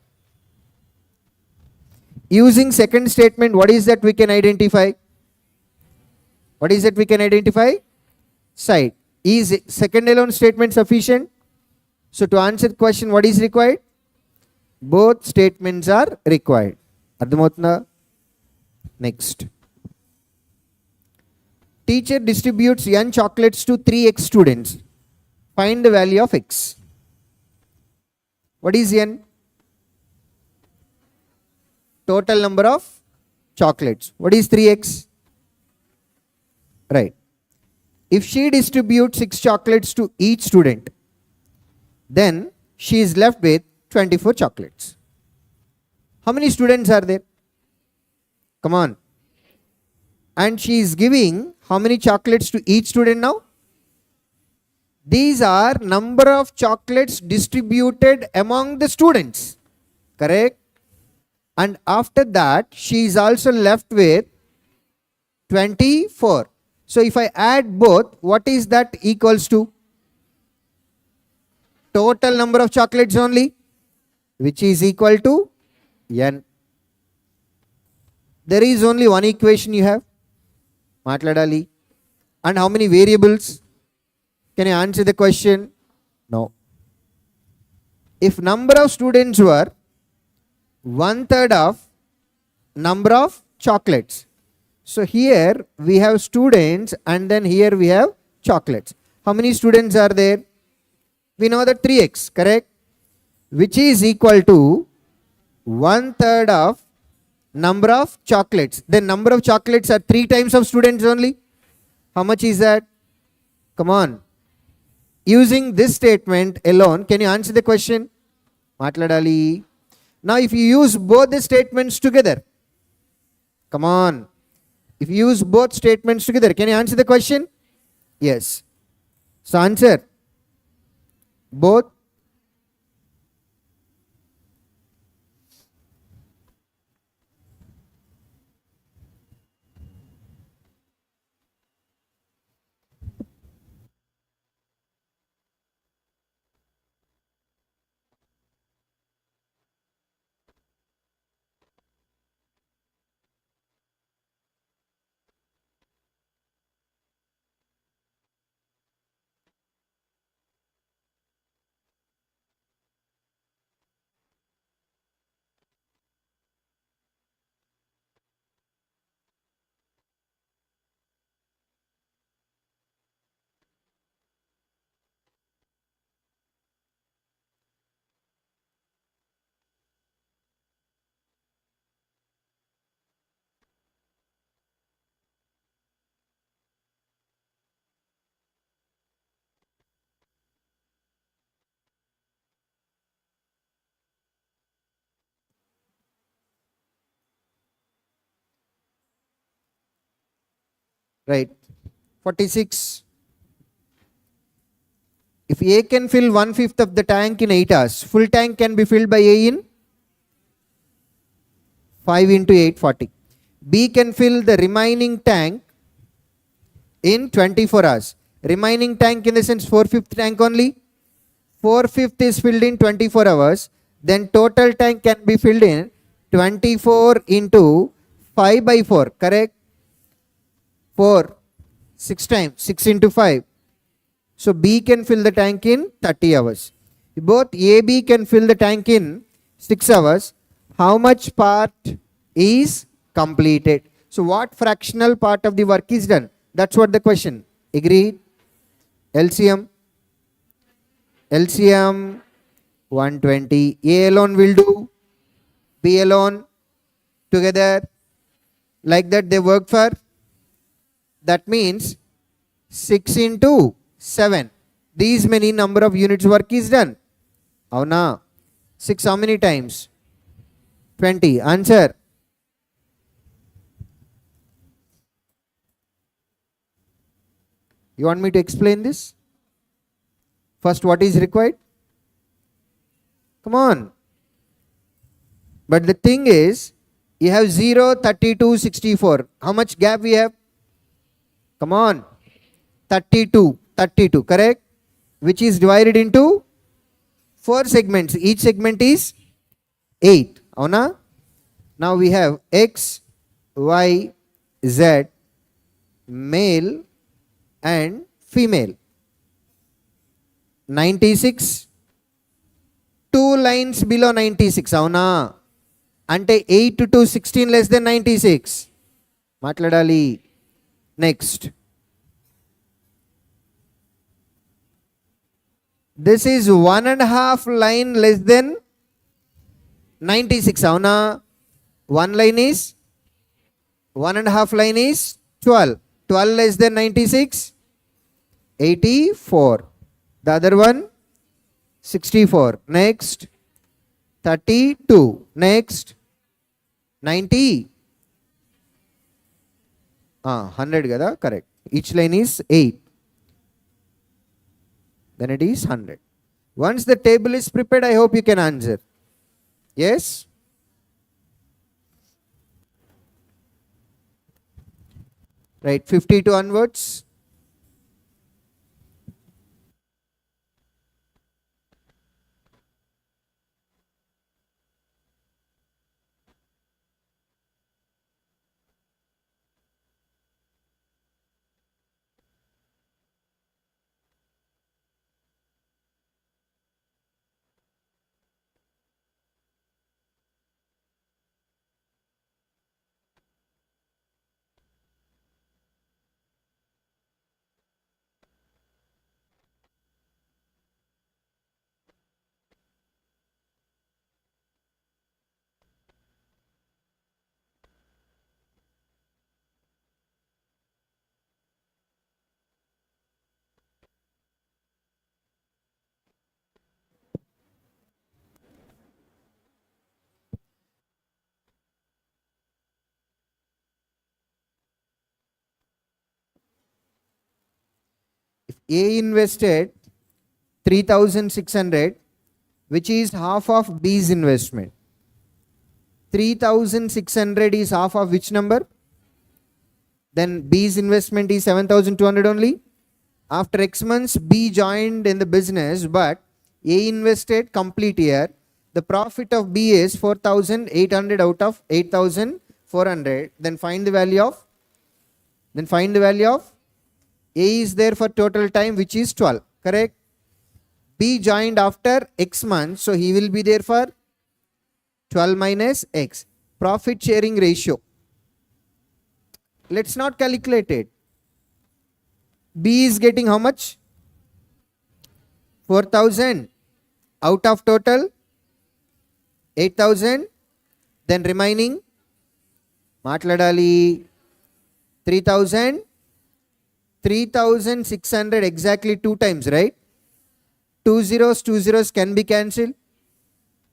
[SPEAKER 1] Using second statement, what is that we can identify? What is that we can identify? Side. Is second alone statement sufficient? So to answer the question, what is required? Both statements are required. Ardhamavutunda? Next. Teacher distributes n chocolates to 3x students. Find the value of x. What is n? Total number of chocolates. What is 3x? Right. If she distributes 6 chocolates to each student, then she is left with 24 chocolates. How many students are there? Come on. And she is giving how many chocolates to each student now? These are number of chocolates distributed among the students. Correct? And after that, she is also left with 24. So if I add both, what is that equals to? Total number of chocolates only, which is equal to n. There is only one equation you have. Matladali. And how many variables? Can you answer the question? No. If number of students were 1/3 of number of chocolates. So here we have students and then here we have chocolates. How many students are there? We know that 3x, correct? Which is equal to 1/3 of number of chocolates. Then number of chocolates are 3 times of students only. How much is that? Come on. Using this statement alone, can you answer the question? Matladali. Now if you use both the statements together, come on. If you use both statements together, can you answer the question? Yes. So answer. Both. Right. 46. If A can fill 1/5 of the tank in 8 hours, full tank can be filled by A in 5 into 8, 40. B can fill the remaining tank in 24 hours. Remaining tank in the sense 4/5 tank only. 4/5 is filled in 24 hours. Then total tank can be filled in 24 into 5 by 4. Correct? 4. 6 times. 6 into 5. So B can fill the tank in 30 hours. Both AB can fill the tank in 6 hours. How much part is completed? So what fractional part of the work is done? That's what the question. Agreed? LCM. LCM 120. A alone will do. B alone. Together. Like that they work for. That means 6 into 7. These many number of units work is done. Avuna? 6 how many times? 20. Answer. You want me to explain this? First, what is required? Come on. But the thing is, you have 0, 32, 64. How much gap we have? Come on. 32. 32, correct? Which is divided into 4 segments. Each segment is 8. Avuna? Now we have X, Y, Z, male and female. 96, 2 lines below 96. అవునా? అంటే 8 to 16 less than 96. మాట్లాడాలి. Next, this is 1.5 line less than 96. అవునా? 1 line is 1.5 line is 12. 12 less than 96, 84. The other one 64. Next, 32. Next, 90. 100 కదా? Correct. Each line is 8. Then it is 100. Once the table is prepared, I hope you can answer. Yes? Right, 52 onwards. If A invested 3,600, which is half of B's investment. 3,600 is half of which number? Then B's investment is 7,200 only. After X months, B joined in the business, but A invested complete year. The profit of B is 4,800 out of 8,400. Then find the value of A is there for total time, which is 12. Correct? B joined after X months, so he will be there for 12 minus X. Profit sharing ratio. Let's not calculate it. B is getting how much? 4,000 out of total 8,000. Then remaining matladali 3,000. 3,600 exactly 2 times, right? 2 zeros can be cancelled.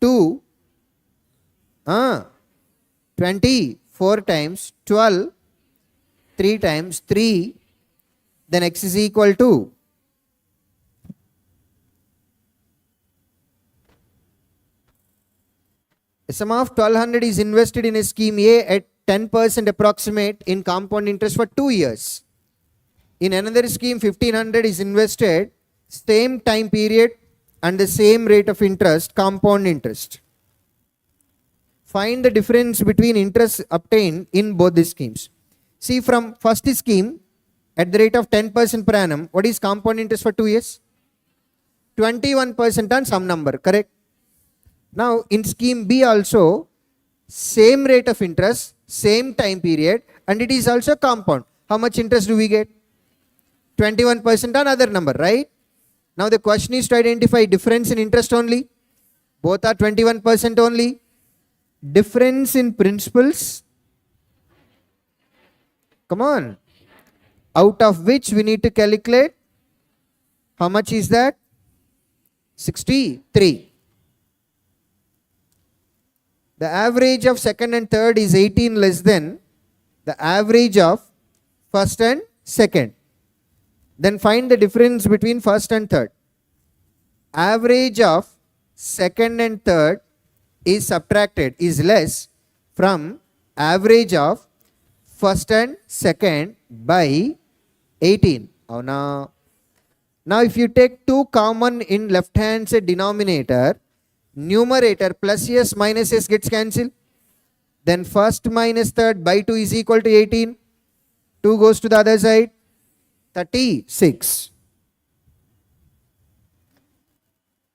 [SPEAKER 1] 2 20 4 times 12 3 times 3. Then X is equal to a sum of 1,200 is invested in a scheme A at 10% approximate in compound interest for 2 years. In another scheme, 1,500 is invested, same time period and the same rate of interest, compound interest. Find the difference between interest obtained in both the schemes. See, from first scheme, at the rate of 10% per annum, what is compound interest for 2 years? 21% on some number, correct? Now, in scheme B also, same rate of interest, same time period, and it is also compound. How much interest do we get? 21% on other number, right? Now the question is to identify difference in interest only. Both are 21% only. Difference in principals. Come on. Out of which we need to calculate. How much is that? 63. The average of second and third is 18 less than the average of first and second. Then find the difference between first and third. Average of second and third is subtracted, is less from average of first and second by 18. Oh, no. Now if you take 2 common in left hand side denominator, numerator plus s minus s gets cancelled. Then first minus third by 2 is equal to 18. 2 goes to the other side. 36.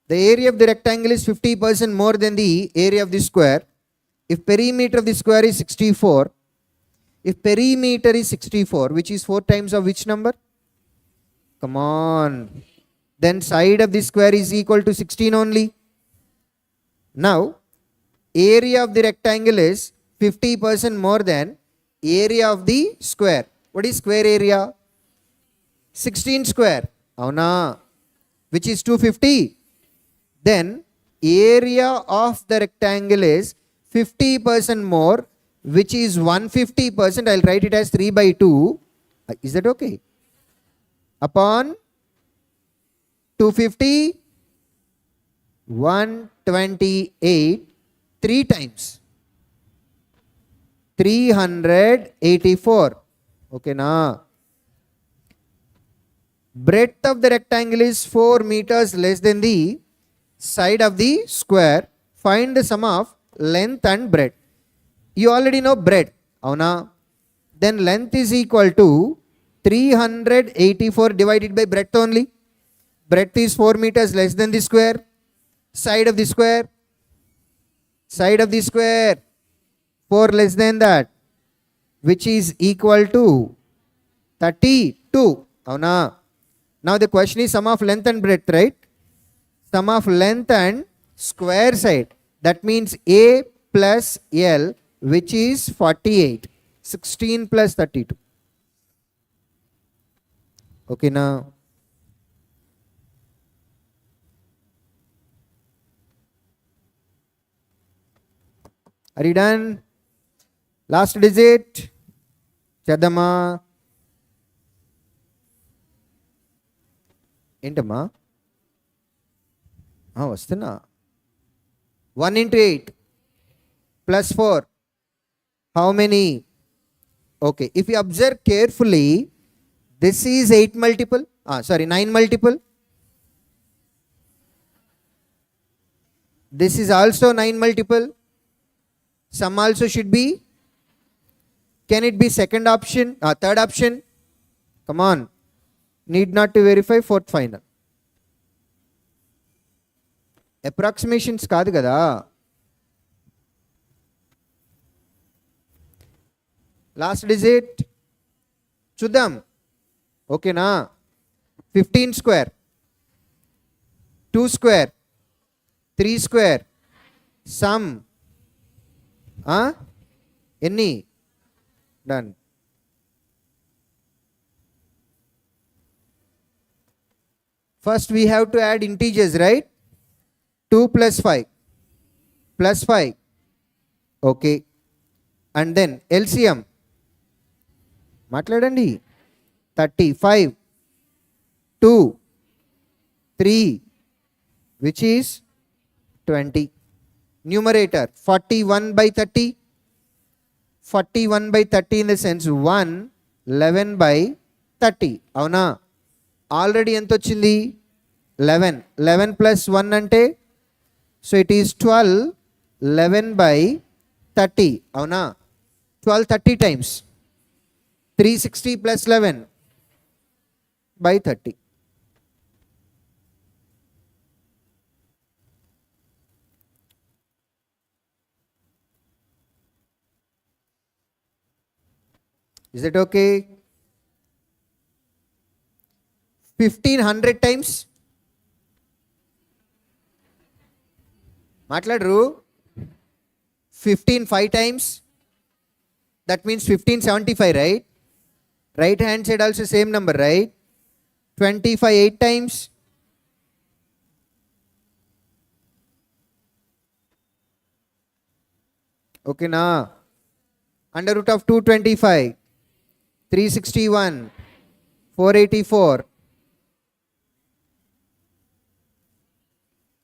[SPEAKER 1] The area of the rectangle is 50% more than the area of the square. If perimeter of the square is 64, if perimeter is 64, which is 4 times of which number? Come on. Then side of the square is equal to 16 only. Now, area of the rectangle is 50% more than area of the square. What is square area? 16 square. Avuna. Which is 250. Then area of the rectangle is 50% more, which is 150%. I'll write it as 3 by 2. Is that okay? Upon 250, 128, 3 times. 384. Okay, na? Breadth of the rectangle is 4 meters less than the side of the square. Find the sum of length and breadth. You already know breadth. Avuna? Then length is equal to 384 divided by breadth only. Breadth is 4 meters less than the square. Side of the square. Side of the square. 4 less than that. Which is equal to 32. Avuna? Now the question is sum of length and breadth, right? Sum of length and square side. That means A plus L, which is 48. 16 plus 32. Okay, now. Are you done? Last digit. Chadama. ఏంటమ్మా వస్తున్నా 1 into 8 plus 4. How many? Okay, if you observe carefully, this is 8 multiple. 9 multiple. This is also 9 multiple. Sum also should be. Can it be second option? Third option? Come on. Need not to verify. Fourth final. Approximations కాదు కదా. Last digit. చూద్దాం. ఓకేనా? 15 square. 2 square. 3 square. Sum. ఎన్ని? Done. First we have to add integers, right? 2 plus 5 plus 5. Okay. And then LCM. మాట్లాడండి. 35. 2. 3. Which is 20. Numerator 41 by 30. 41 by 30 in the sense 1. 11 by 30. అవునా? Already ఎంత వచ్చింది? 11. 11 plus 1 అంటే, so it is 12. 11 by 30. అవునా? 12 30 times. 360 plus 11 by 30. Is it okay? 1500 times. మాట్లాడరు. 15 5 times. That means 1575, right? Right hand side also same number, right? 25 8 times. Okay na? Under root of 225. 361. 484.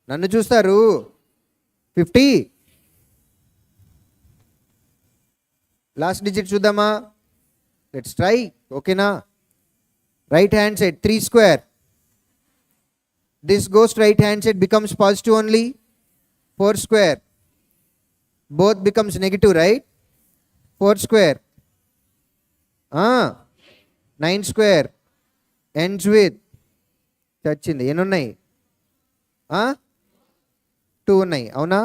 [SPEAKER 1] నన్ను చూస్తారు. 50. Last digit చూద్దామా? Let's try. ఓకేనా? Right hand side 3 square. This goes to right hand side, becomes positive only. 4 square. Both becomes negative, right? 4 square, 9 square, ends with చచ్చింది. ఎన్ని ఉన్నాయి? 2 ఉన్నాయి. అవునా?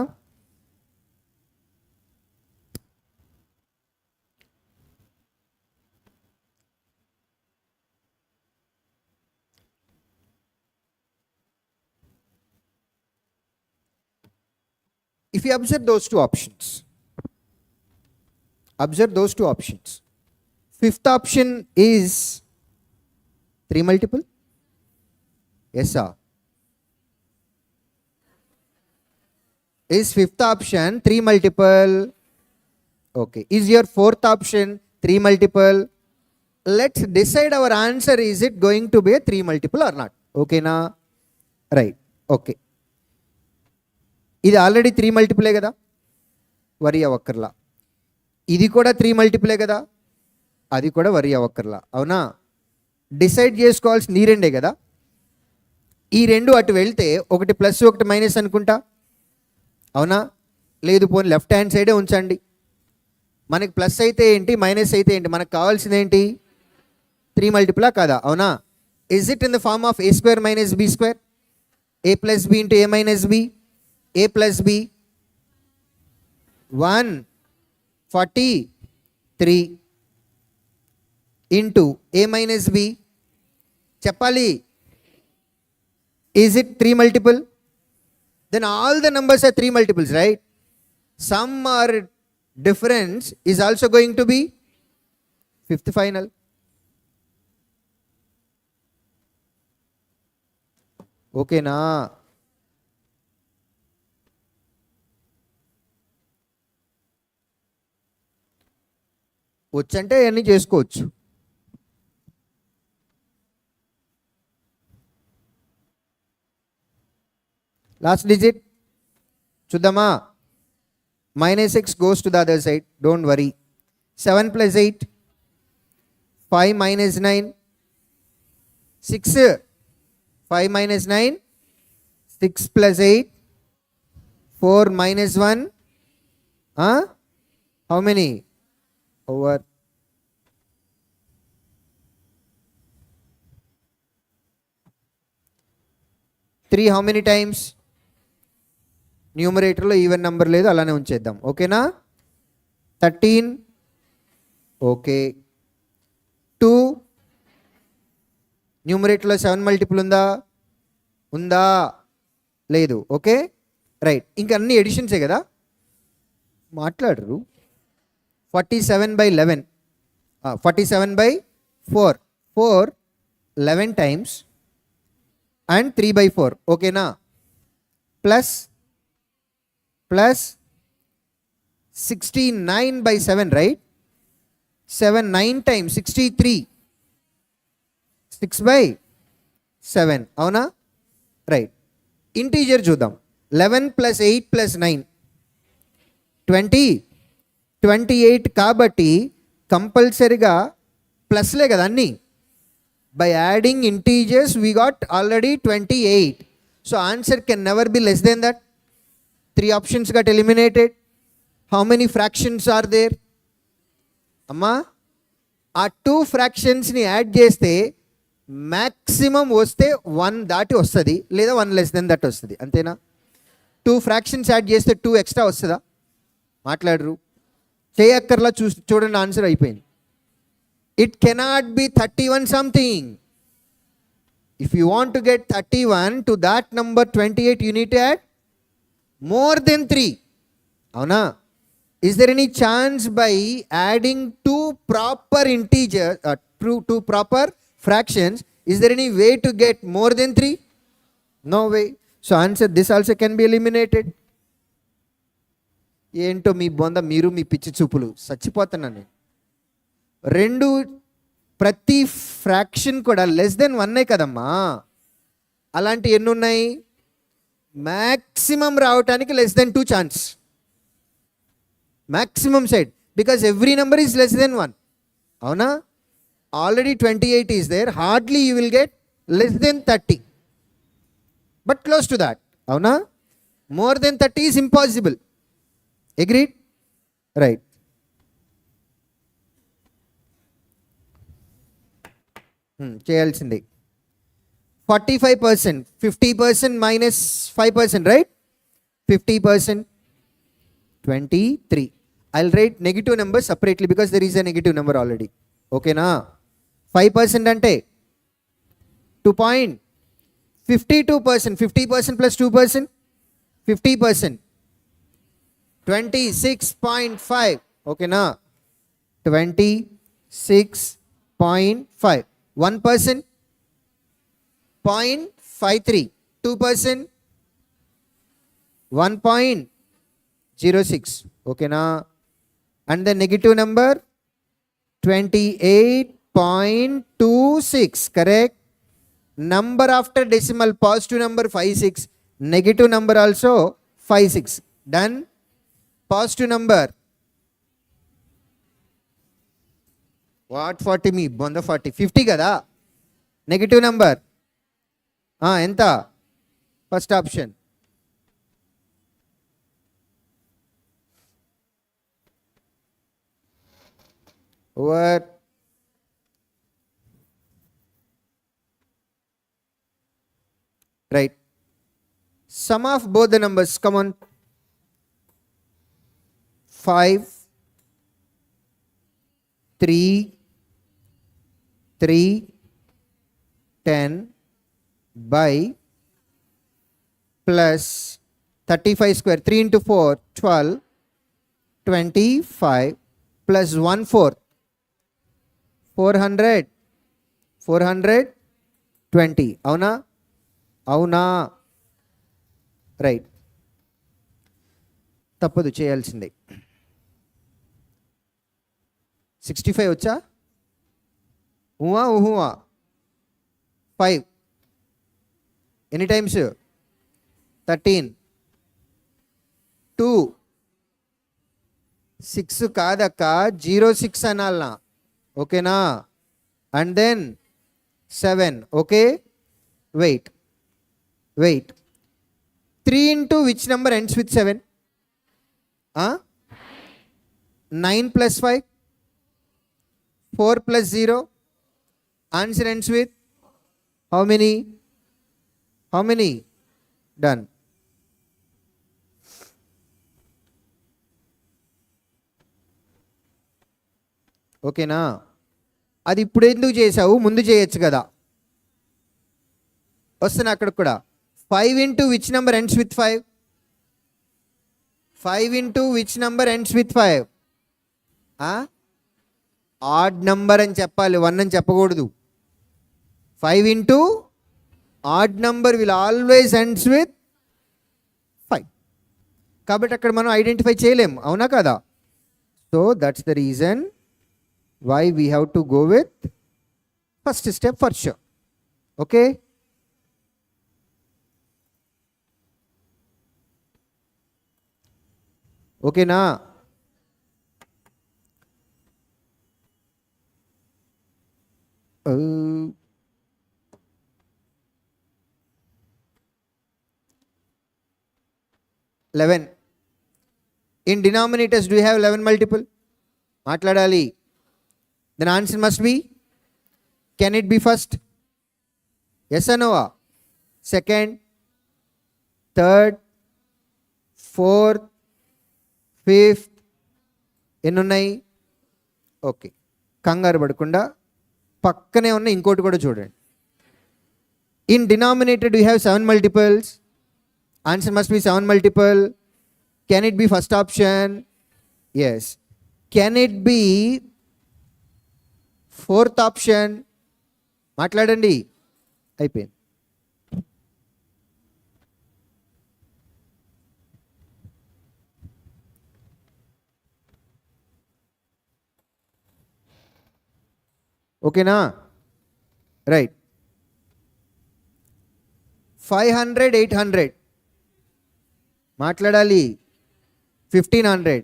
[SPEAKER 1] If you observe those two options, fifth option is 3 multiple. Yes sir. Is fifth option 3 multiple? Okay. Is your fourth option 3 multiple? Let's decide our answer. Is it going to be a 3 multiple or not? Okay na? Right. Okay. ఇది already 3 మల్టిపులే కదా, వరి అవ్వక్కర్లా. ఇది కూడా 3 మల్టిపులే కదా, అది కూడా వరి అవ్వక్కర్లా. అవునా? డిసైడ్ చేసుకోవాల్సిన ఈ రెండే కదా. ఈ రెండు అటు వెళ్తే ఒకటి ప్లస్ ఒకటి మైనస్ అనుకుంటా. అవునా? లేదు, పోనీ లెఫ్ట్ హ్యాండ్ సైడే ఉంచండి. మనకి ప్లస్ అయితే ఏంటి, మైనస్ అయితే ఏంటి, మనకు కావాల్సింది ఏంటి? 3 మల్టిపులా కాదా? అవునా? Is it in the form of a square minus b square, a plus b into a minus b, a plus b 143 into a minus b. చెప్పాలి. Is it 3 multiple? Then all the numbers are 3 multiples, right? Sum or difference is also going to be fifth final. Okay na? వచ్చంటే అన్నీ చేసుకోవచ్చు. Last digit చూద్దామా? -x goes to the other side, don't worry. 7 plus 8, 5 minus 9, 6, 5 minus 9, 6 plus 8, 4 minus 1, how many? Over 3 how many times? న్యూమరేటర్లో even number లేదు, అలానే ఉంచేద్దాం. ఓకేనా? 13. Okay. 2 న్యూమరేటర్లో 7 multiple ఉందా? లేదు. Okay right. ఇంక అన్ని ఎడిషన్సే కదా, మాట్లాడరు. 47/11, 47/4, 4 11 times and 3/4. ఓకేనా? Plus 69/7, right? 7 9 times 63, 6/7. అవునా? రైట్. ఇంటీజర్ చూద్దాం. 11 plus 8 plus 9 28 కాబట్టి కంపల్సరిగా ప్లస్లే కదా అన్నీ. By adding integers we got already 28. So answer can never be less than that. 3 options got eliminated. How many fractions are there? అమ్మా, ఆ 2 ఫ్రాక్షన్స్ని యాడ్ చేస్తే మ్యాక్సిమం వస్తే 1 దాటి వస్తుంది, లేదా 1 లెస్ దెన్ దట్ వస్తుంది. అంతేనా? 2 ఫ్రాక్షన్స్ యాడ్ చేస్తే 2 ఎక్స్ట్రా వస్తుందా? మాట్లాడరు. చేయక్కర్లా. చూడండి, ఆన్సర్ అయిపోయింది. It cannot be 31 something. If you want to get 31 to that number 28, you need to add more than 3. అవునా? Is there any chance by adding 2 proper integer, 2 proper fractions, is there any way to get more than 3? No way. So answer this also can be eliminated. ఏంటో మీ బొంద, మీరు మీ పిచ్చి చూపులు, చచ్చిపోతున్నా నేను. 2 ప్రతి fraction కూడా less than 1 కదమ్మా. అలాంటి ఎన్ని ఉన్నాయి? మ్యాక్సిమం రావటానికి less than 2 chance. Maximum side, because every number is less than 1. అవునా? Already 28 is there. Hardly you will get less than 30. But close to that. Avuna? More than 30 is impossible. Agreed? Right. చేయాల్సింది 45%. 50% minus 5%, right? 50%, 23. I'll write negative number separately because there is a negative number already. Okay na? 5% ante 2.52%. 50% plus 2%, 50%. 26.5. Okay na? 26.5. 1%, 0.53. 2%, 1.06. Okay na? And the negative number 28.26. Correct? Number after decimal, positive number 56, negative number also 56. Done? Positive number. What 40 me? Bonda 40. 50 kada? Negative number. Enta? First option. Over. Right. Sum of both the numbers. Come on. 5, 3, 10 by plus 35 square. 3 into 4, 12, 25 plus 1/4. 420. అవునా? అవునా? Right. తప్పదు, చేయాల్సిందే. 65 వచ్చా? ఊహా 5 ఎన్ని times? 13. 2 6 కాదక్క, 06 అనాలనా? ఓకేనా? And then 7. Okay, wait 3 into which number ends with 7? 9 plus 5, 4 plus 0. Answer ends with how many? Done. ఓకేనా? అది ఇప్పుడు ఎందుకు చేసావు? ముందు చేయొచ్చు కదా. వస్తున్నా అక్కడ కూడా. 5 into which number ends with 5? 5 into which number ends with 5? Odd number అని చెప్పాలి, 1 అని చెప్పకూడదు. 5 into odd number will always ends with 5. కాబట్టి అక్కడ మనం ఐడెంటిఫై చేయలేం, అవునా కదా? So that's the reason why we have to go with first step for sure. Okay? Okay na? 11. In denominators, do you have 11 multiple? మాట్లాడాలి. Then answer must be, can it be first? Yes or no? Second, third, fourth, fifth. ఎన్ని ఉన్నాయి? Okay, కంగారు పడకుండా పక్కనే ఉన్న ఇంకోటి కూడా చూడండి. In denominator do have 7 multiples? Answer must be 7 multiple. Can it be first option? Yes. Can it be fourth option? మాట్లాడండి. అయిపోయింది. ఓకేనా? రైట్. 500, 800 మాట్లాడాలి. 1500,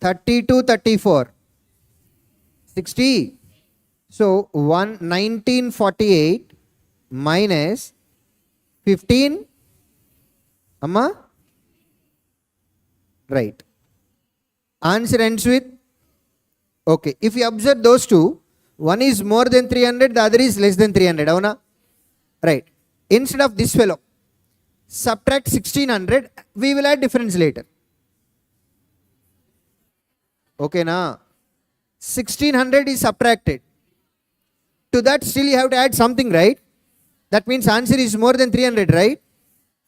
[SPEAKER 1] 32, 34, 60. So 1948 minus 15. అమ్మా right. Answer ends with, okay, if you observe those two, One is more than 300, the other is less than 300. Avuna? Right. Instead of this fellow, subtract 1600, we will add difference later. Okay, na? 1600 is subtracted. To that still you have to add something, right? That means answer is more than 300, right?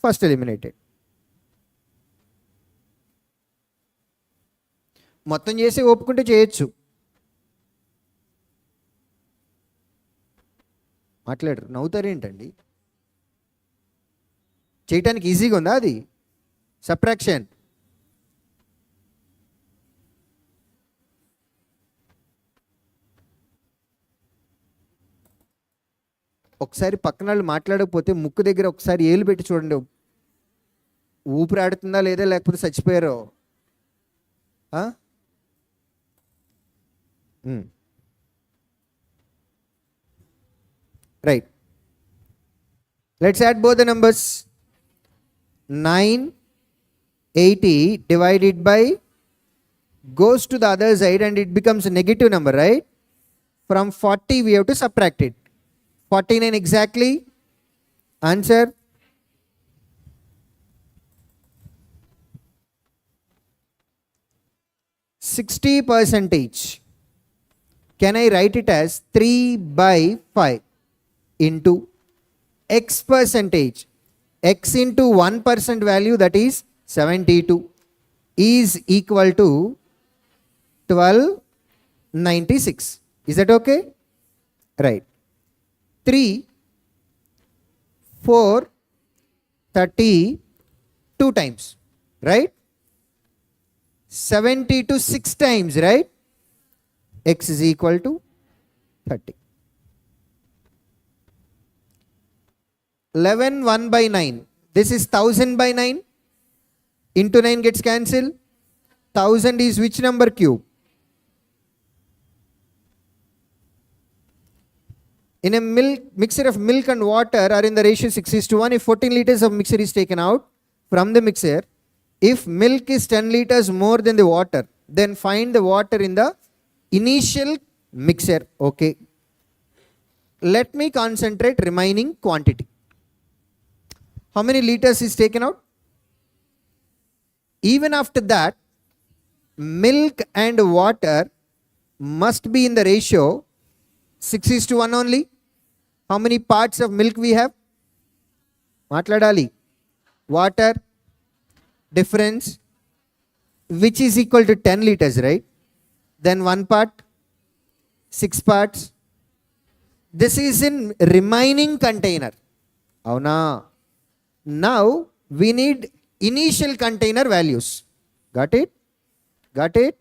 [SPEAKER 1] First eliminated. మొత్తం చేసి ఒప్పుకుంటే చేయొచ్చు. మాట్లాడరు, నవ్వుతారేంటండి? చేయటానికి ఈజీగా ఉందా అది? Subtraction ఒకసారి పక్కన వాళ్ళు మాట్లాడకపోతే ముక్కు దగ్గర ఒకసారి ఏలు పెట్టి చూడండి, ఊపిరాడుతుందా లేదా, లేకపోతే చచ్చిపోయారో. Right. Let's add both the numbers. 980 divided by goes to the other side and it becomes a negative number, right? From 40 we have to subtract it. 49 exactly. Answer. %. Can I write it as 3/5 into x percentage? X into 1% value, that is 72, is equal to 1296. Is that okay? Right. 3, 4, 32 times, right? 72 6 times, right? X is equal to 30. 11 1/9. This is 1000 by 9. Into 9 gets cancelled. 1000 is which number cube? In a mixture of milk and water are in the ratio 6:1. If 14 liters of mixture is taken out from the mixer, if milk is 10 liters more than the water, then find the water in the initial mixture. Okay. Let me concentrate remaining quantity. How many liters is taken out? Even after that, milk and water must be in the ratio 6:1 only. How many parts of milk we have? Matladali. Water difference, which is equal to 10 liters, right? Then 1 part, 6 parts. This is in remaining container. Avuna? Now we need initial container values. Got it? Got it?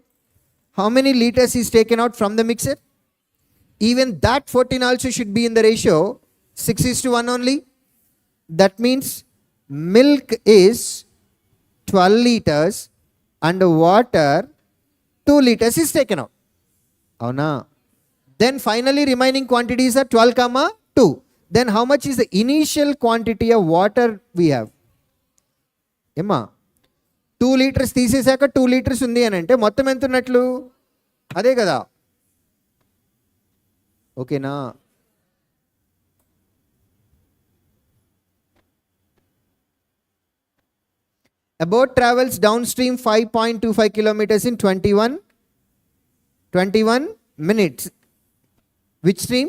[SPEAKER 1] How many liters is taken out from the mixer? Even that 14 also should be in the ratio 6:1 only. That means milk is 12 liters and water 2 liters is taken out. Avuna? Then finally remaining quantities are 12, 2. Then how much is the initial quantity of water we have? Emma, 2 liters తీసేసాక 2 liters ఉంది అని అంటే మొత్తం ఎంత ఉన్నట్లు? అదే కదా. ఓకేనా? A boat travels downstream 5.25 kilometers in 21 minutes. Which stream?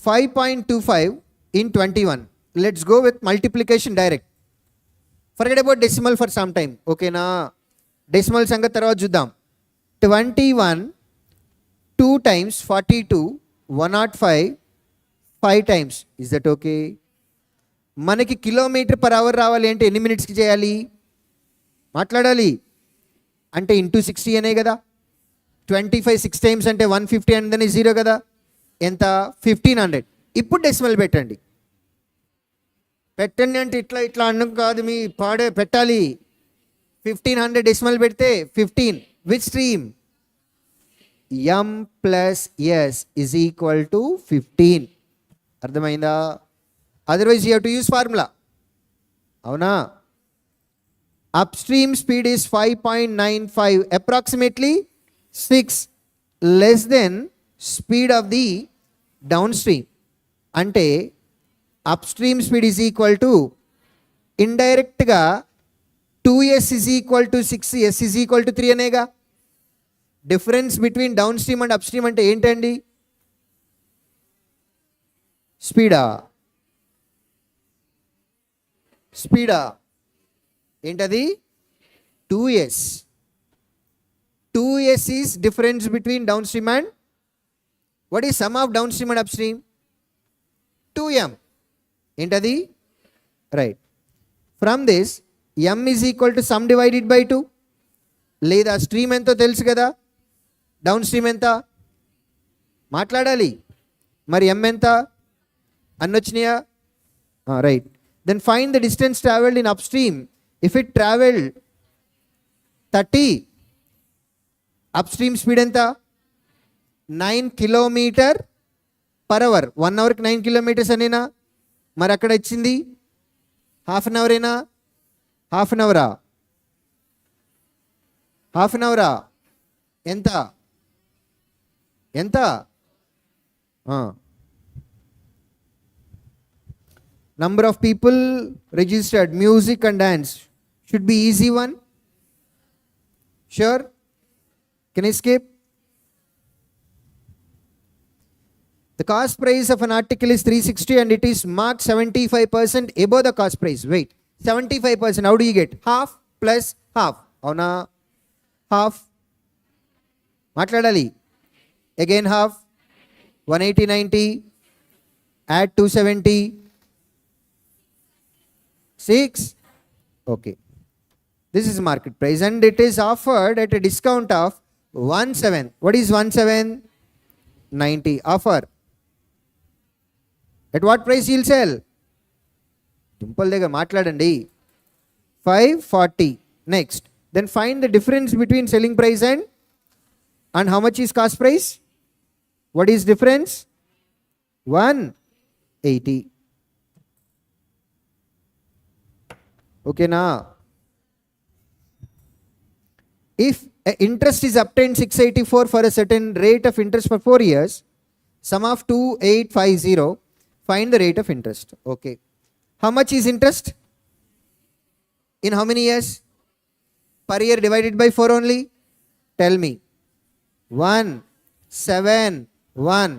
[SPEAKER 1] 5.25 in 21. Let's go with multiplication direct. Forget about decimal for some time. Okay na? Decimal సంగతి తర్వాత చూద్దాం. 21 2 times 42 105 5 times. Is that okay? మనకి కిలోమీటర్ పర్ అవర్ రావాలి అంటే ఎన్ని మినిట్స్కి చేయాలి? మాట్లాడాలి అంటే ఇంటూ 60 అనే కదా. 25 6 times అంటే 150 and then 0 కదా. ఎంత? 1500. ఇప్పుడు డెసిమల్ పెట్టండి. పెట్టండి అంటే ఇట్లా ఇట్లా అన్నం కాదు, మీ పాడే పెట్టాలి. 1500 డెసిమల్ పెడితే 15. Which stream? m plus s is equal to 15. అర్థమైందా? Otherwise you have to use formula. అవునా? upstream speed is 5.95, approximately 6 less than speed of the downstream. అంటే upstream speed is equal to ఇండైరెక్ట్గా 2s is equal to 6s is equal to 3 అనేగా. Difference between downstream and upstream అంటే ఏంటండి? స్పీడా ఏంటది? 2s. 2s is difference between downstream and what is sum of downstream and upstream? 2m. ఏంటది? Right. From this m is equal to sum divided by 2. లేదా stream ఎంతో తెలుసు కదా, down stream ఎంత మాట్లాడాలి. మరి m ఎంత అన్నొచ్చినాయా? Right. Then find the distance traveled in upstream. If it traveled 30, upstream speed ఎంత? 9 km/h. 1 hourకి 9 kilometers అనేనా? మరి అక్కడ ఇచ్చింది హాఫ్ అన్ అవరేనా? హాఫ్ అన్ అవరా? ఎంత number of people registered, music and dance should be easy one. Sure? Can I skip? The cost price of an article is 360 and it is marked 75% above the cost price. Wait, 75%, how do you get? Half plus half. Avuna? Half. Matladali. Again half. 180, 90. Add 270. 6. Okay. This is market price and it is offered at a discount of 17. What is 17? 90. Offer. At what price you'll sell? Dimple dega matladandi. 540. Next. Then find the difference between selling price and how much is cost price? What is difference? 180. Okay na? If interest is obtained 684 for a certain rate of interest for 4 years, sum of 2850, find the rate of interest. Okay. How much is interest? In how many years? Per year divided by 4 only? Tell me. 171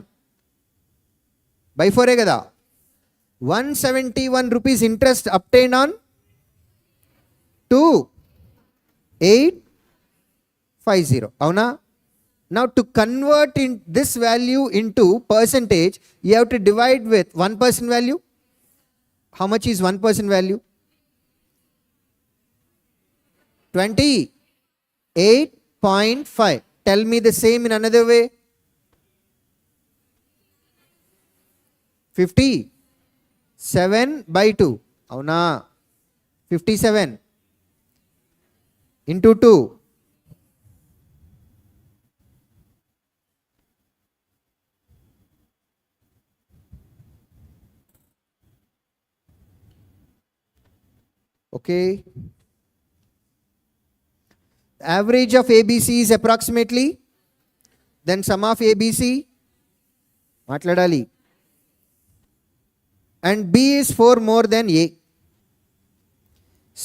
[SPEAKER 1] by 4 kada. 171 rupees interest obtained on 2850. Avuna? Now to convert in this value into percentage, you have to divide with 1% value. How much is 1% value? 28.5. Tell me the same in another way. 57 by 2. Avuna? 57 into 2. Okay. Average of ABC is approximately, then sum of ABC matladali, and B is 4 more than A.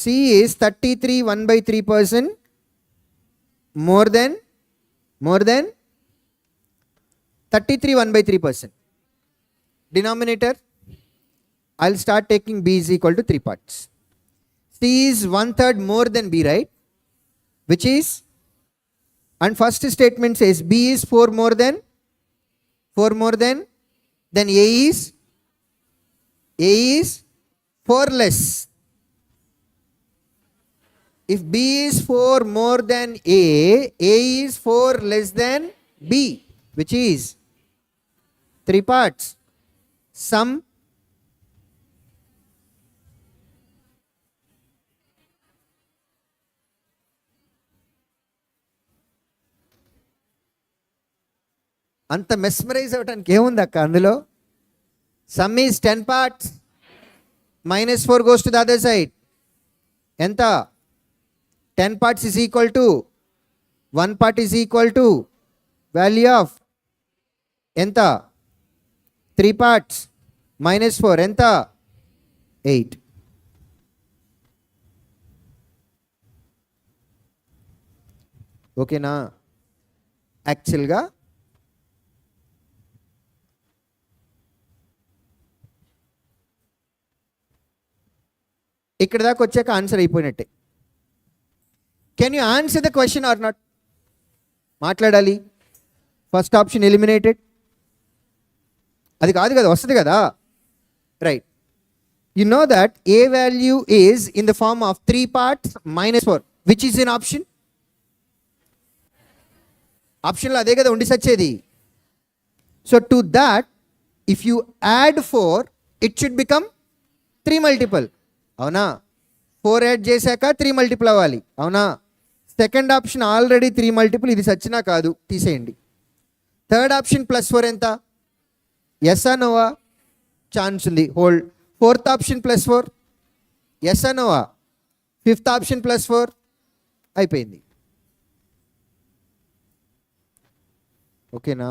[SPEAKER 1] C is 33 1/3% more than 33 1/3%. Denominator, I'll start taking B is equal to 3 parts. C is 1/3 more than B, right? Which is, and first statement says B is 4 more than, then A is 4 less. If B is 4 more than A is 4 less than B, which is 3 parts. Sum అంత mesmerise అవటానికి ఏముంది అక్క అందులో? Some is 10 parts, -4 goes to the other side. ఎంత? 10 parts is equal to 1 part is equal to value of ఎంత 3 parts minus 4 ఎంత 8. ఓకేనా? యాక్చువల్గా ఇక్కడ దాకా వచ్చాక ఆన్సర్ అయిపోయినట్టే. Can you answer the question or not? మాట్లాడాలి. First option eliminated. అది కాదు కదా, వస్తుంది కదా. Right. You know that a value is in the form of 3 parts minus 4. Which is in option? ఆప్షన్లో అదే కదా ఉండి సచ్చేది. So to that if you add 4 it should become 3 multiple. అవునా? 4 యాడ్ చేశాక 3 multiple అవ్వాలి. అవునా? సెకండ్ ఆప్షన్ ఆల్రెడీ 3 multiple, ఇది సచ్చినా కాదు, తీసేయండి. థర్డ్ ఆప్షన్ +4 ఎంత? ఎస్ అనోవా? ఛాన్స్ ఉంది, హోల్డ్. ఫోర్త్ ఆప్షన్ +4 ఎస్ అనోవా? ఫిఫ్త్ ఆప్షన్ +4 అయిపోయింది. ఓకేనా?